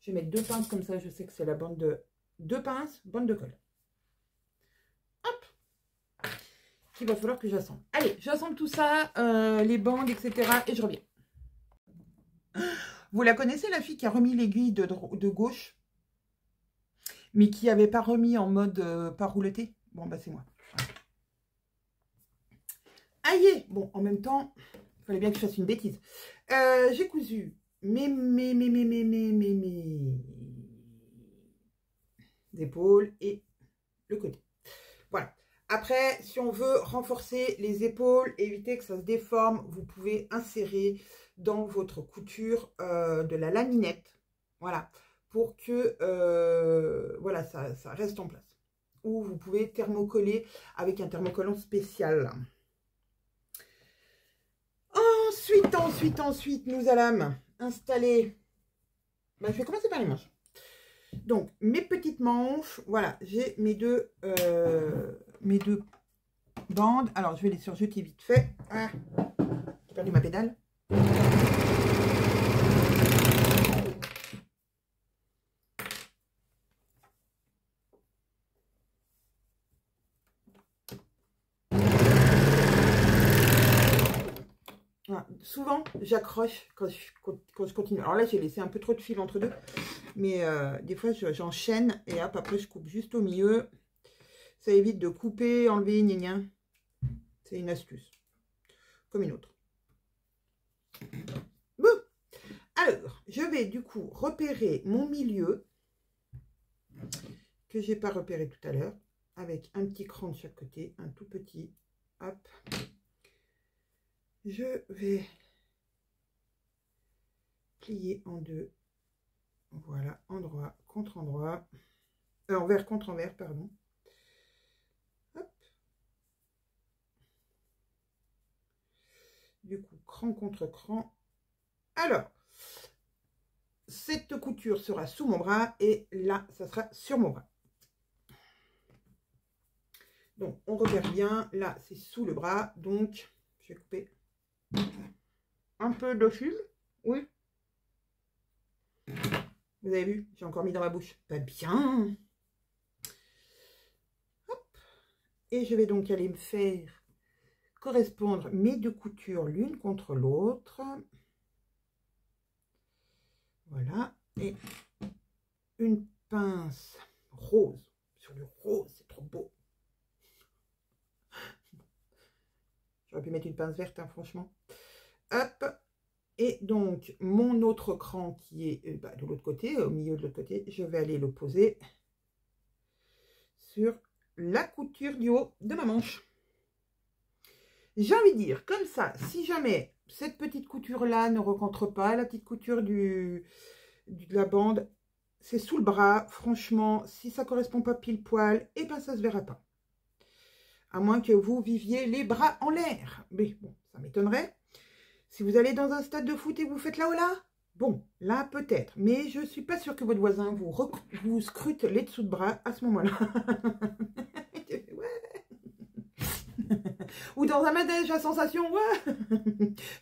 Je vais mettre deux pinces comme ça. Je sais que c'est la bande de... Deux pinces, bande de colle. Hop. Qu'il va falloir que j'assemble. Allez, j'assemble tout ça, les bandes, etc. Et je reviens. Vous la connaissez, la fille qui a remis l'aiguille de gauche, mais qui n'avait pas remis en mode pas rouleté? Bon, bah c'est moi. Aïe! Bon, en même temps, il fallait bien que je fasse une bêtise. J'ai cousu mes épaules et le côté. Voilà. Après, si on veut renforcer les épaules, éviter que ça se déforme, vous pouvez insérer dans votre couture de la laminette. Voilà, pour que voilà, ça reste en place. Ou vous pouvez thermocoller avec un thermocollant spécial. Ensuite, nous allons installer... Ben, je vais commencer par les manches. Donc, mes petites manches, voilà, j'ai mes deux bandes. Alors, je vais les surjeter vite fait. Ah, j'ai perdu ma pédale. Voilà. Souvent, j'accroche quand je continue. Alors là, j'ai laissé un peu trop de fil entre deux. Mais des fois, j'enchaîne et hop, après, je coupe juste au milieu. Ça évite de couper, enlever, gna gna. C'est une astuce. Comme une autre. Bon. Alors, je vais du coup repérer mon milieu. Que j'ai pas repéré tout à l'heure. Avec un petit cran de chaque côté. Un tout petit. Hop. Je vais plier en deux. Voilà, endroit contre endroit. Envers contre envers, pardon. Hop. Du coup, cran contre cran. Alors, cette couture sera sous mon bras et là, ça sera sur mon bras. Donc, on repère bien. Là, c'est sous le bras. Donc, je vais couper un peu de fil. Oui. Vous avez vu, j'ai encore mis dans ma bouche. Pas bien. Hop. Et je vais donc aller me faire correspondre mes deux coutures l'une contre l'autre. Voilà. Et une pince rose. Sur le rose, c'est trop beau. J'aurais pu mettre une pince verte, hein, franchement. Hop. Et donc, mon autre cran qui est de l'autre côté, au milieu de l'autre côté, je vais aller le poser sur la couture du haut de ma manche. J'ai envie de dire, comme ça, si jamais cette petite couture-là ne rencontre pas la petite couture de la bande, c'est sous le bras. Franchement, si ça ne correspond pas pile poil, et ben ça ne se verra pas. À moins que vous viviez les bras en l'air. Mais bon, ça m'étonnerait. Si vous allez dans un stade de foot et vous faites là-haut-là, bon, là peut-être. Mais je ne suis pas sûre que votre voisin vous scrute les dessous de bras à ce moment-là. Ou dans un manège à sensation, ouais.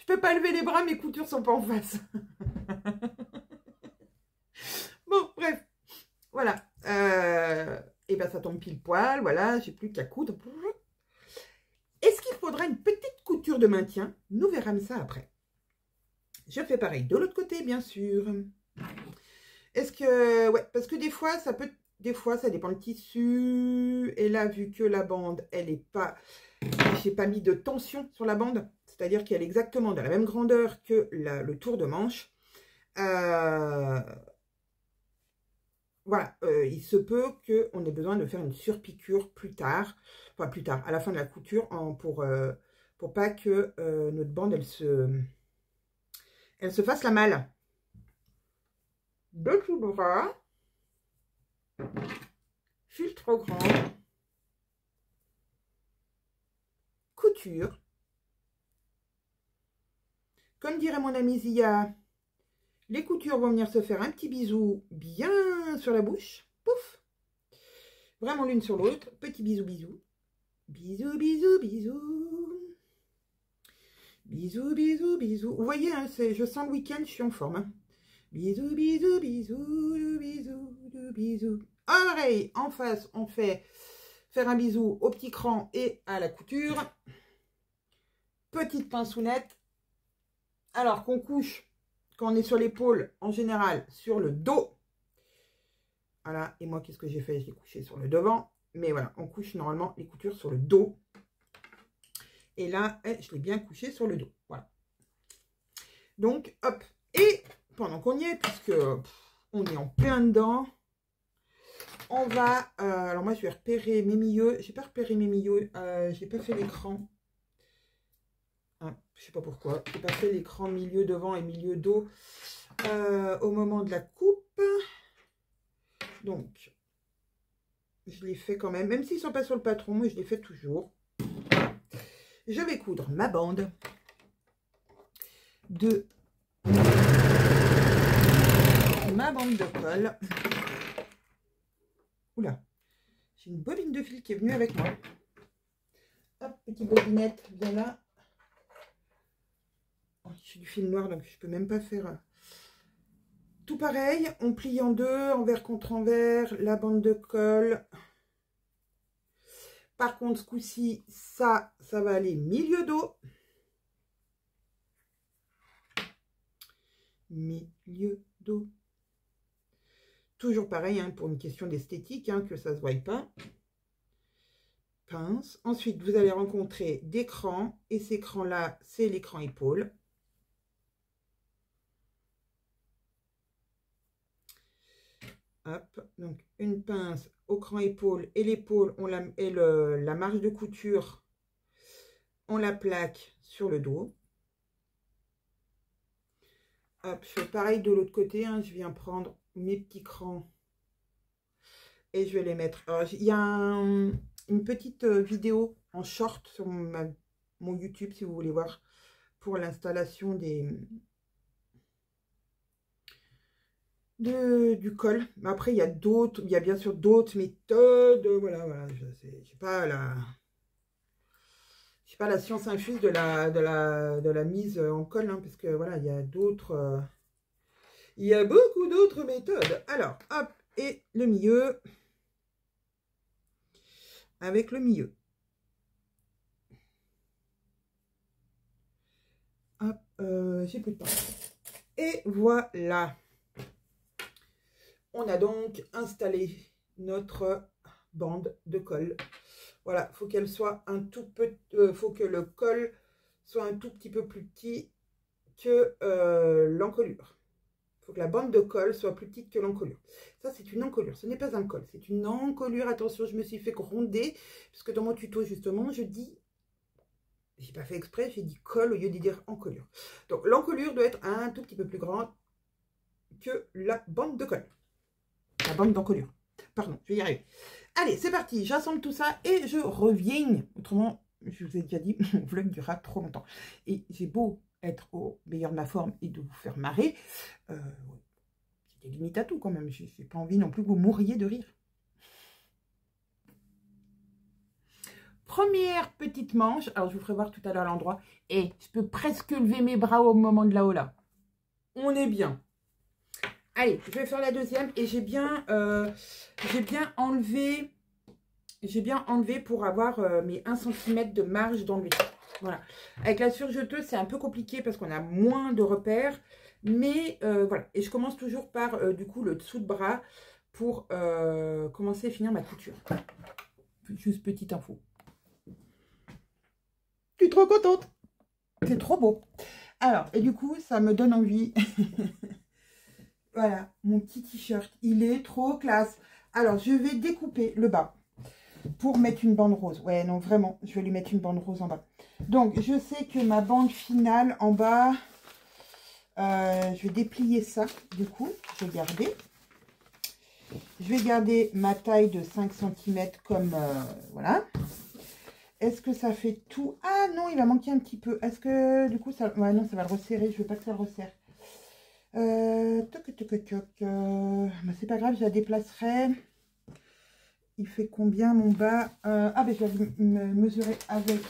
Je peux pas lever les bras, mes coutures sont pas en face. Bon, bref. Voilà. Et ben ça tombe pile poil, voilà, j'ai plus qu'à coudre. Est-ce qu'il faudra une petite couture de maintien? Nous verrons ça après. Je fais pareil de l'autre côté, bien sûr. Est-ce que... Ouais, parce que des fois, ça peut... Des fois, ça dépend du tissu. Et là, vu que la bande, elle n'est pas... J'ai pas mis de tension sur la bande. C'est-à-dire qu'elle est exactement de la même grandeur que le tour de manche. Voilà, il se peut qu'on ait besoin de faire une surpiqûre plus tard. Enfin, plus tard, à la fin de la couture, pour pas que notre bande, elle se fasse la malle. Dessous le bras. Fil trop grand. Couture. Comme dirait mon amie Zia, les coutures vont venir se faire un petit bisou bien sur la bouche. Pouf. Vraiment l'une sur l'autre. Petit bisou, bisou. Bisous, bisous, bisous. Bisous, bisous, bisous. Vous voyez, hein, je sens le week-end, je suis en forme. Hein. Bisous, bisous, bisous, bisous, bisous. Pareil, en face, on fait faire un bisou au petit cran et à la couture. Petite pinceounette. Alors qu'on couche, quand on est sur l'épaule, en général, sur le dos. Voilà, et moi, qu'est-ce que j'ai fait? J'ai couché sur le devant. Mais voilà, on couche normalement les coutures sur le dos. Et là, je l'ai bien couché sur le dos. Voilà. Donc, hop. Et pendant qu'on y est, puisque on est en plein dedans, On va, alors moi je vais repérer mes milieux. J'ai pas repéré mes milieux, j'ai pas fait l'écran. Ah, je sais pas pourquoi. J'ai pas fait l'écran milieu devant et milieu dos au moment de la coupe. Donc, je l'ai fait quand même. Même s'ils sont pas sur le patron, moi je les fais toujours. Je vais coudre ma bande de colle. Oula, j'ai une bobine de fil qui est venue avec moi. Hop, petite bobinette, bien là. Oh, j'ai du fil noir, donc je peux même pas faire tout pareil. On plie en deux, envers contre envers, la bande de colle. Par contre, ce coup-ci, ça va aller milieu dos. Milieu dos. Toujours pareil, hein, pour une question d'esthétique, hein, que ça ne se voie pas. Pince. Ensuite, vous allez rencontrer des crans. Et ces crans-là, c'est l'écran épaule. Hop, donc une pince au cran épaule. Et l'épaule, la marge de couture, on la plaque sur le dos. Hop, je fais pareil de l'autre côté, hein, je viens prendre mes petits crans et je vais les mettre. Alors, il y a une petite vidéo en short sur mon YouTube, si vous voulez voir, pour l'installation du col. Mais après, il y a bien sûr d'autres méthodes. Voilà, j'ai pas la science infuse de la mise en colle, hein, parce que voilà, il y a d'autres, il y a beaucoup d'autres méthodes. Alors, hop, et le milieu, avec le milieu. Hop, j'ai plus de temps. Et voilà. On a donc installé notre bande de colle. Voilà, faut qu'elle soit un tout peu, faut que le col soit un tout petit peu plus petit que l'encolure. Il faut que la bande de colle soit plus petite que l'encolure. Ça, c'est une encolure. Ce n'est pas un col, c'est une encolure. Attention, je me suis fait gronder, parce que dans mon tuto, justement, je dis, j'ai pas fait exprès, j'ai dit col au lieu de dire encolure. Donc, l'encolure doit être un tout petit peu plus grande que la bande de colle. La bande d'encolure. Pardon, je vais y arriver. Allez, c'est parti, j'assemble tout ça et je reviens. Autrement, je vous ai déjà dit, mon vlog durera trop longtemps. Et j'ai beau être au meilleur de ma forme et de vous faire marrer, c'est des limites à tout quand même. Je n'ai pas envie non plus que vous mouriez de rire. Première petite manche. Alors, je vous ferai voir tout à l'heure l'endroit. Et je peux presque lever mes bras au moment de la haut là. On est bien. Allez, je vais faire la deuxième et j'ai bien enlevé pour avoir mes 1 cm de marge d'enlever. Voilà. Avec la surjeteuse, c'est un peu compliqué parce qu'on a moins de repères. Mais voilà. Et je commence toujours par du coup le dessous de bras pour commencer à finir ma couture. Juste petite info. Je suis trop contente. C'est trop beau. Alors, et du coup, ça me donne envie. Voilà, mon petit t-shirt, il est trop classe. Alors, je vais découper le bas pour mettre une bande rose. Ouais, non, vraiment, je vais lui mettre une bande rose en bas. Donc, je sais que ma bande finale en bas, je vais déplier ça, du coup, je vais garder. Je vais garder ma taille de 5 cm comme, voilà. Est-ce que ça fait tout? Ah non, il va manquer un petit peu. Est-ce que, du coup, ça... Ouais, non, ça va le resserrer. Je veux pas que ça le resserre. C'est pas grave, je la déplacerai. Il fait combien mon bas? Ah ben je vais me mesurer avec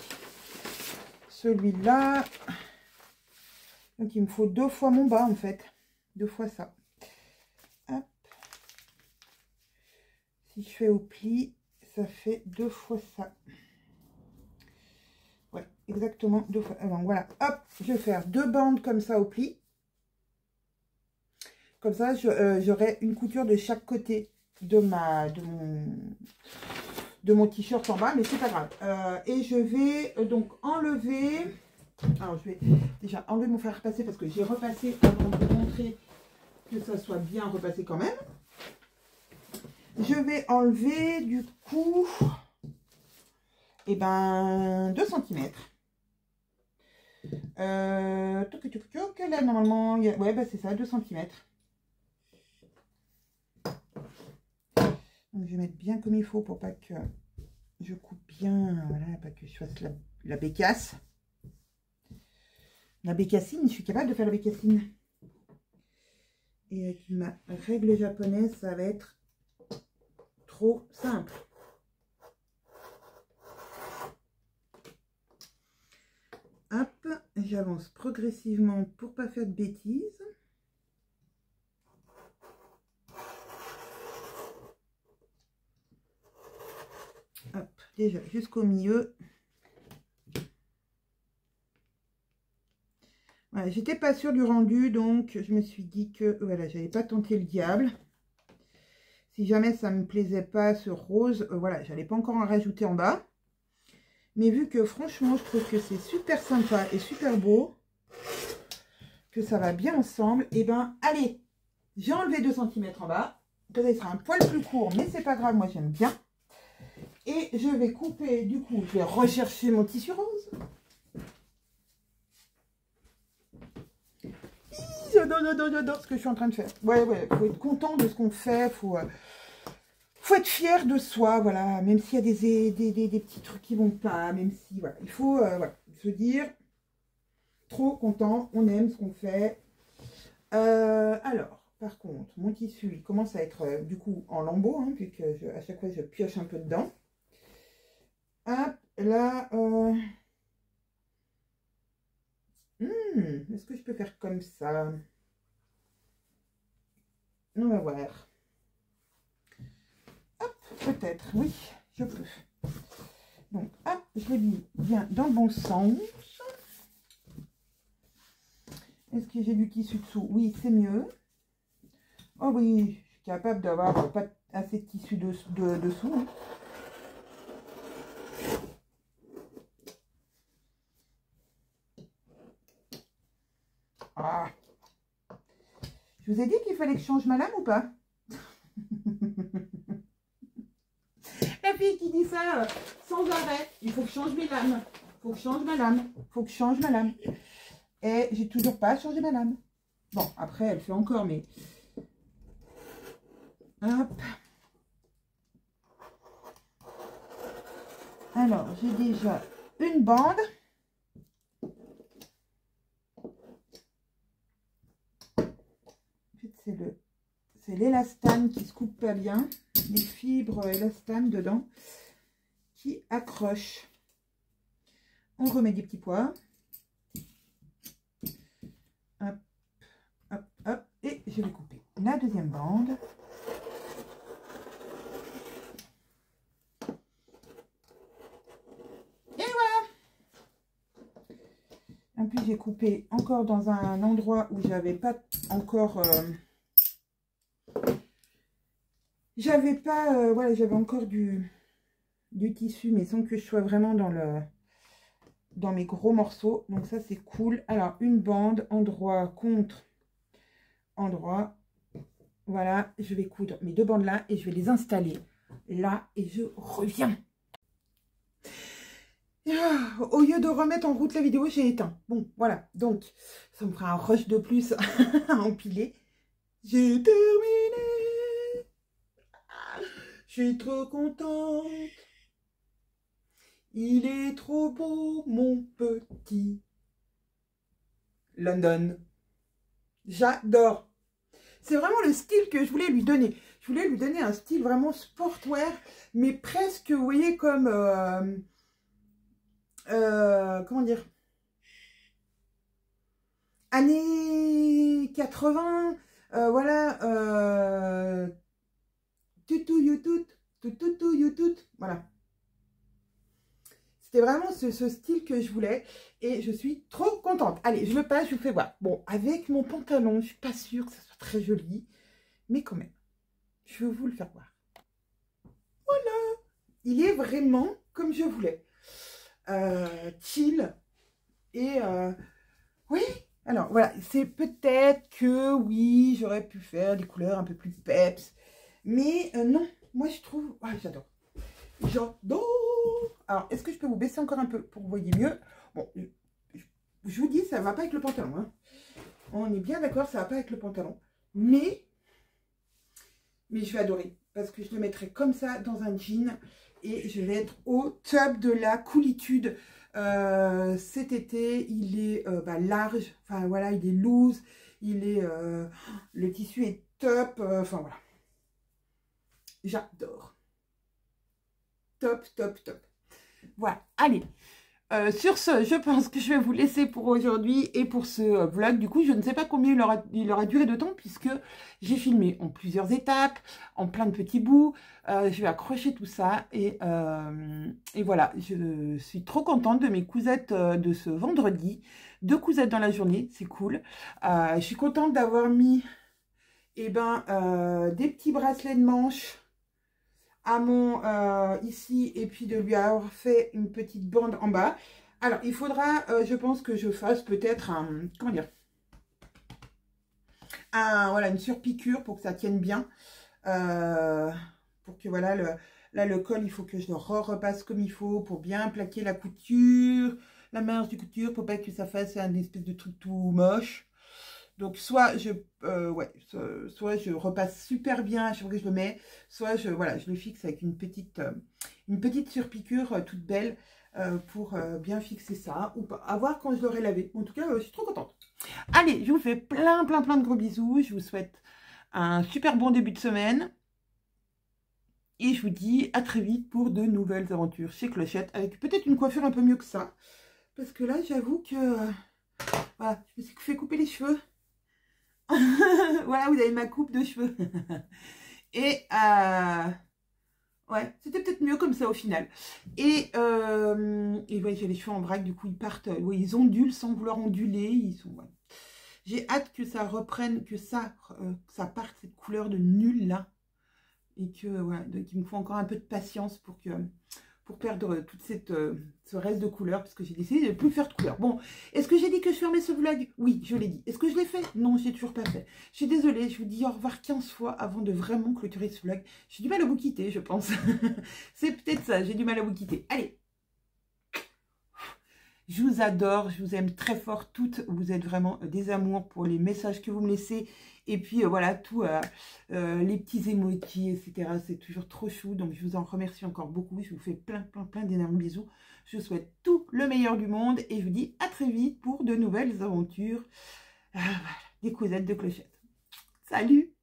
celui-là. Donc il me faut 2 fois mon bas en fait. 2 fois ça. Hop. Si je fais au pli, ça fait 2 fois ça. Ouais, exactement 2 fois. Donc voilà, hop, je vais faire 2 bandes comme ça au pli. Comme ça, j'aurai une couture de chaque côté de mon t-shirt en bas, mais c'est pas grave. Et je vais donc enlever... Alors, je vais déjà enlever mon fer à repasser parce que j'ai repassé avant de vous montrer que ça soit bien repassé quand même. je vais enlever du coup, et ben 2 cm. Là, normalement, ouais, bah, c'est ça, 2 cm. Donc, je vais mettre bien comme il faut pour pas que je coupe bien, voilà, pas que je fasse la bécasse. La bécassine, je suis capable de faire la bécassine. Et avec ma règle japonaise, ça va être trop simple. Hop, j'avance progressivement pour pas faire de bêtises. Hop, déjà jusqu'au milieu. Voilà, j'étais pas sûre du rendu, donc je me suis dit que voilà, j'allais pas tenter le diable. Si jamais ça me plaisait pas ce rose, voilà, j'allais pas encore en rajouter en bas. Mais vu que franchement, je trouve que c'est super sympa et super beau, que ça va bien ensemble, et ben allez, j'ai enlevé 2 cm en bas. Peut-être qu'il sera un poil plus court, mais c'est pas grave, moi j'aime bien. Et je vais couper, du coup, je vais rechercher mon tissu rose. J'adore ce que je suis en train de faire. Ouais, faut être content de ce qu'on fait, faut être fier de soi, voilà, même s'il y a des petits trucs qui vont pas, même si, voilà, il faut voilà, se dire, trop content, on aime ce qu'on fait. Alors, par contre, mon tissu, il commence à être, du coup, en lambeaux, hein, puisque à chaque fois, je pioche un peu dedans. Hop, là, est-ce que je peux faire comme ça? On va voir. Hop, peut-être, oui, je peux. Donc, hop, je l'ai mis bien dans le bon sens. Est-ce que j'ai du tissu dessous? Oui, c'est mieux. Oh oui, je suis capable d'avoir pas assez de tissu dessous. Hein. Ah. Je vous ai dit qu'il fallait que je change ma lame ou pas? La fille qui dit ça sans arrêt. Il faut que je change mes lames. Il faut que je change ma lame. Il faut que je change ma lame. Et j'ai toujours pas changé ma lame. Bon, après, elle fait encore, mais... Hop. Alors, j'ai déjà une bande. C'est l'élastane qui se coupe pas bien. Les fibres élastane dedans qui accrochent. On remet des petits pois. Hop, hop, hop. Et je vais couper la deuxième bande. Et voilà. En plus, j'ai coupé encore dans un endroit où j'avais pas encore... voilà, j'avais encore du tissu, mais sans que je sois vraiment dans mes gros morceaux. Donc ça, c'est cool. Alors, une bande, endroit contre endroit. Voilà, je vais coudre mes 2 bandes là et je vais les installer là et je reviens. Au lieu de remettre en route la vidéo, j'ai éteint. Bon, voilà. Donc, ça me fera un rush de plus à empiler. J'ai terminé. Je suis trop contente. Il est trop beau, mon petit London. J'adore. C'est vraiment le style que je voulais lui donner. Je voulais lui donner un style vraiment sportwear, mais presque, vous voyez, comme... comment dire, années 80, voilà, tutu youtut, tutu youtut, voilà. C'était vraiment ce style que je voulais et je suis trop contente. Allez, je le passe, je vous fais voir. Bon, avec mon pantalon, je suis pas sûre que ça soit très joli, mais quand même, je vais vous le faire voir. Voilà, il est vraiment comme je voulais. Chill et oui, alors voilà, c'est peut-être que oui, j'aurais pu faire des couleurs un peu plus peps, mais non, moi je trouve... Ah, j'adore. J'adore. Alors, est-ce que je peux vous baisser encore un peu pour que vous voyez mieux? Bon, je vous dis, ça ne va pas avec le pantalon. Hein. On est bien d'accord, ça ne va pas avec le pantalon. Mais je vais adorer. Parce que je le mettrai comme ça dans un jean. Et je vais être au top de la coolitude. Cet été, il est large. Enfin, voilà, il est loose. Il est... le tissu est top. Enfin, voilà. J'adore. Top, top, top. Voilà, allez. Sur ce, je pense que je vais vous laisser pour aujourd'hui et pour ce vlog. Du coup, je ne sais pas combien il aura duré de temps puisque j'ai filmé en plusieurs étapes, en plein de petits bouts. Je vais accrocher tout ça et voilà. Je suis trop contente de mes cousettes de ce vendredi. 2 cousettes dans la journée, c'est cool. Je suis contente d'avoir mis des petits bracelets de manche à mon ici et puis de lui avoir fait une petite bande en bas. Alors il faudra je pense que je fasse peut-être un, comment dire, voilà, une surpiqûre pour que ça tienne bien, pour que voilà, là le col il faut que je le repasse comme il faut pour bien plaquer la couture, la marge du couture pour pas que ça fasse un espèce de truc tout moche. Donc, soit je repasse super bien à chaque fois que je le mets, soit je le fixe avec une petite surpiqûre toute belle pour bien fixer ça. Ou pas, à voir quand je l'aurai lavé. En tout cas, je suis trop contente. Allez, je vous fais plein de gros bisous. Je vous souhaite un super bon début de semaine. Et je vous dis à très vite pour de nouvelles aventures chez Clochette, avec peut-être une coiffure un peu mieux que ça. Parce que là, j'avoue que voilà, je me suis fait couper les cheveux. Voilà, vous avez ma coupe de cheveux. Et ouais, c'était peut-être mieux comme ça au final. Et ouais, j'ai les cheveux en vrac, du coup ils partent, ouais, ils ondulent sans vouloir onduler. Ils sont, ouais. J'ai hâte que ça reprenne, que ça parte cette couleur de nul là. Et que voilà, donc il me faut encore un peu de patience pour perdre toute ce reste de couleur, parce que j'ai décidé de ne plus faire de couleur. Bon, est-ce que j'ai dit que je fermais ce vlog? Oui, je l'ai dit. Est-ce que je l'ai fait? Non, je l'ai toujours pas fait. Je suis désolée, je vous dis au revoir 15 fois avant de vraiment clôturer ce vlog. J'ai du mal à vous quitter, je pense. C'est peut-être ça, j'ai du mal à vous quitter. Allez, je vous adore, je vous aime très fort toutes. Vous êtes vraiment des amours pour les messages que vous me laissez. Et puis voilà, tous les petits emojis, etc. C'est toujours trop chou. Donc je vous en remercie encore beaucoup. Je vous fais plein d'énormes bisous. Je vous souhaite tout le meilleur du monde. Et je vous dis à très vite pour de nouvelles aventures. Voilà, des cousettes de Clochette. Salut!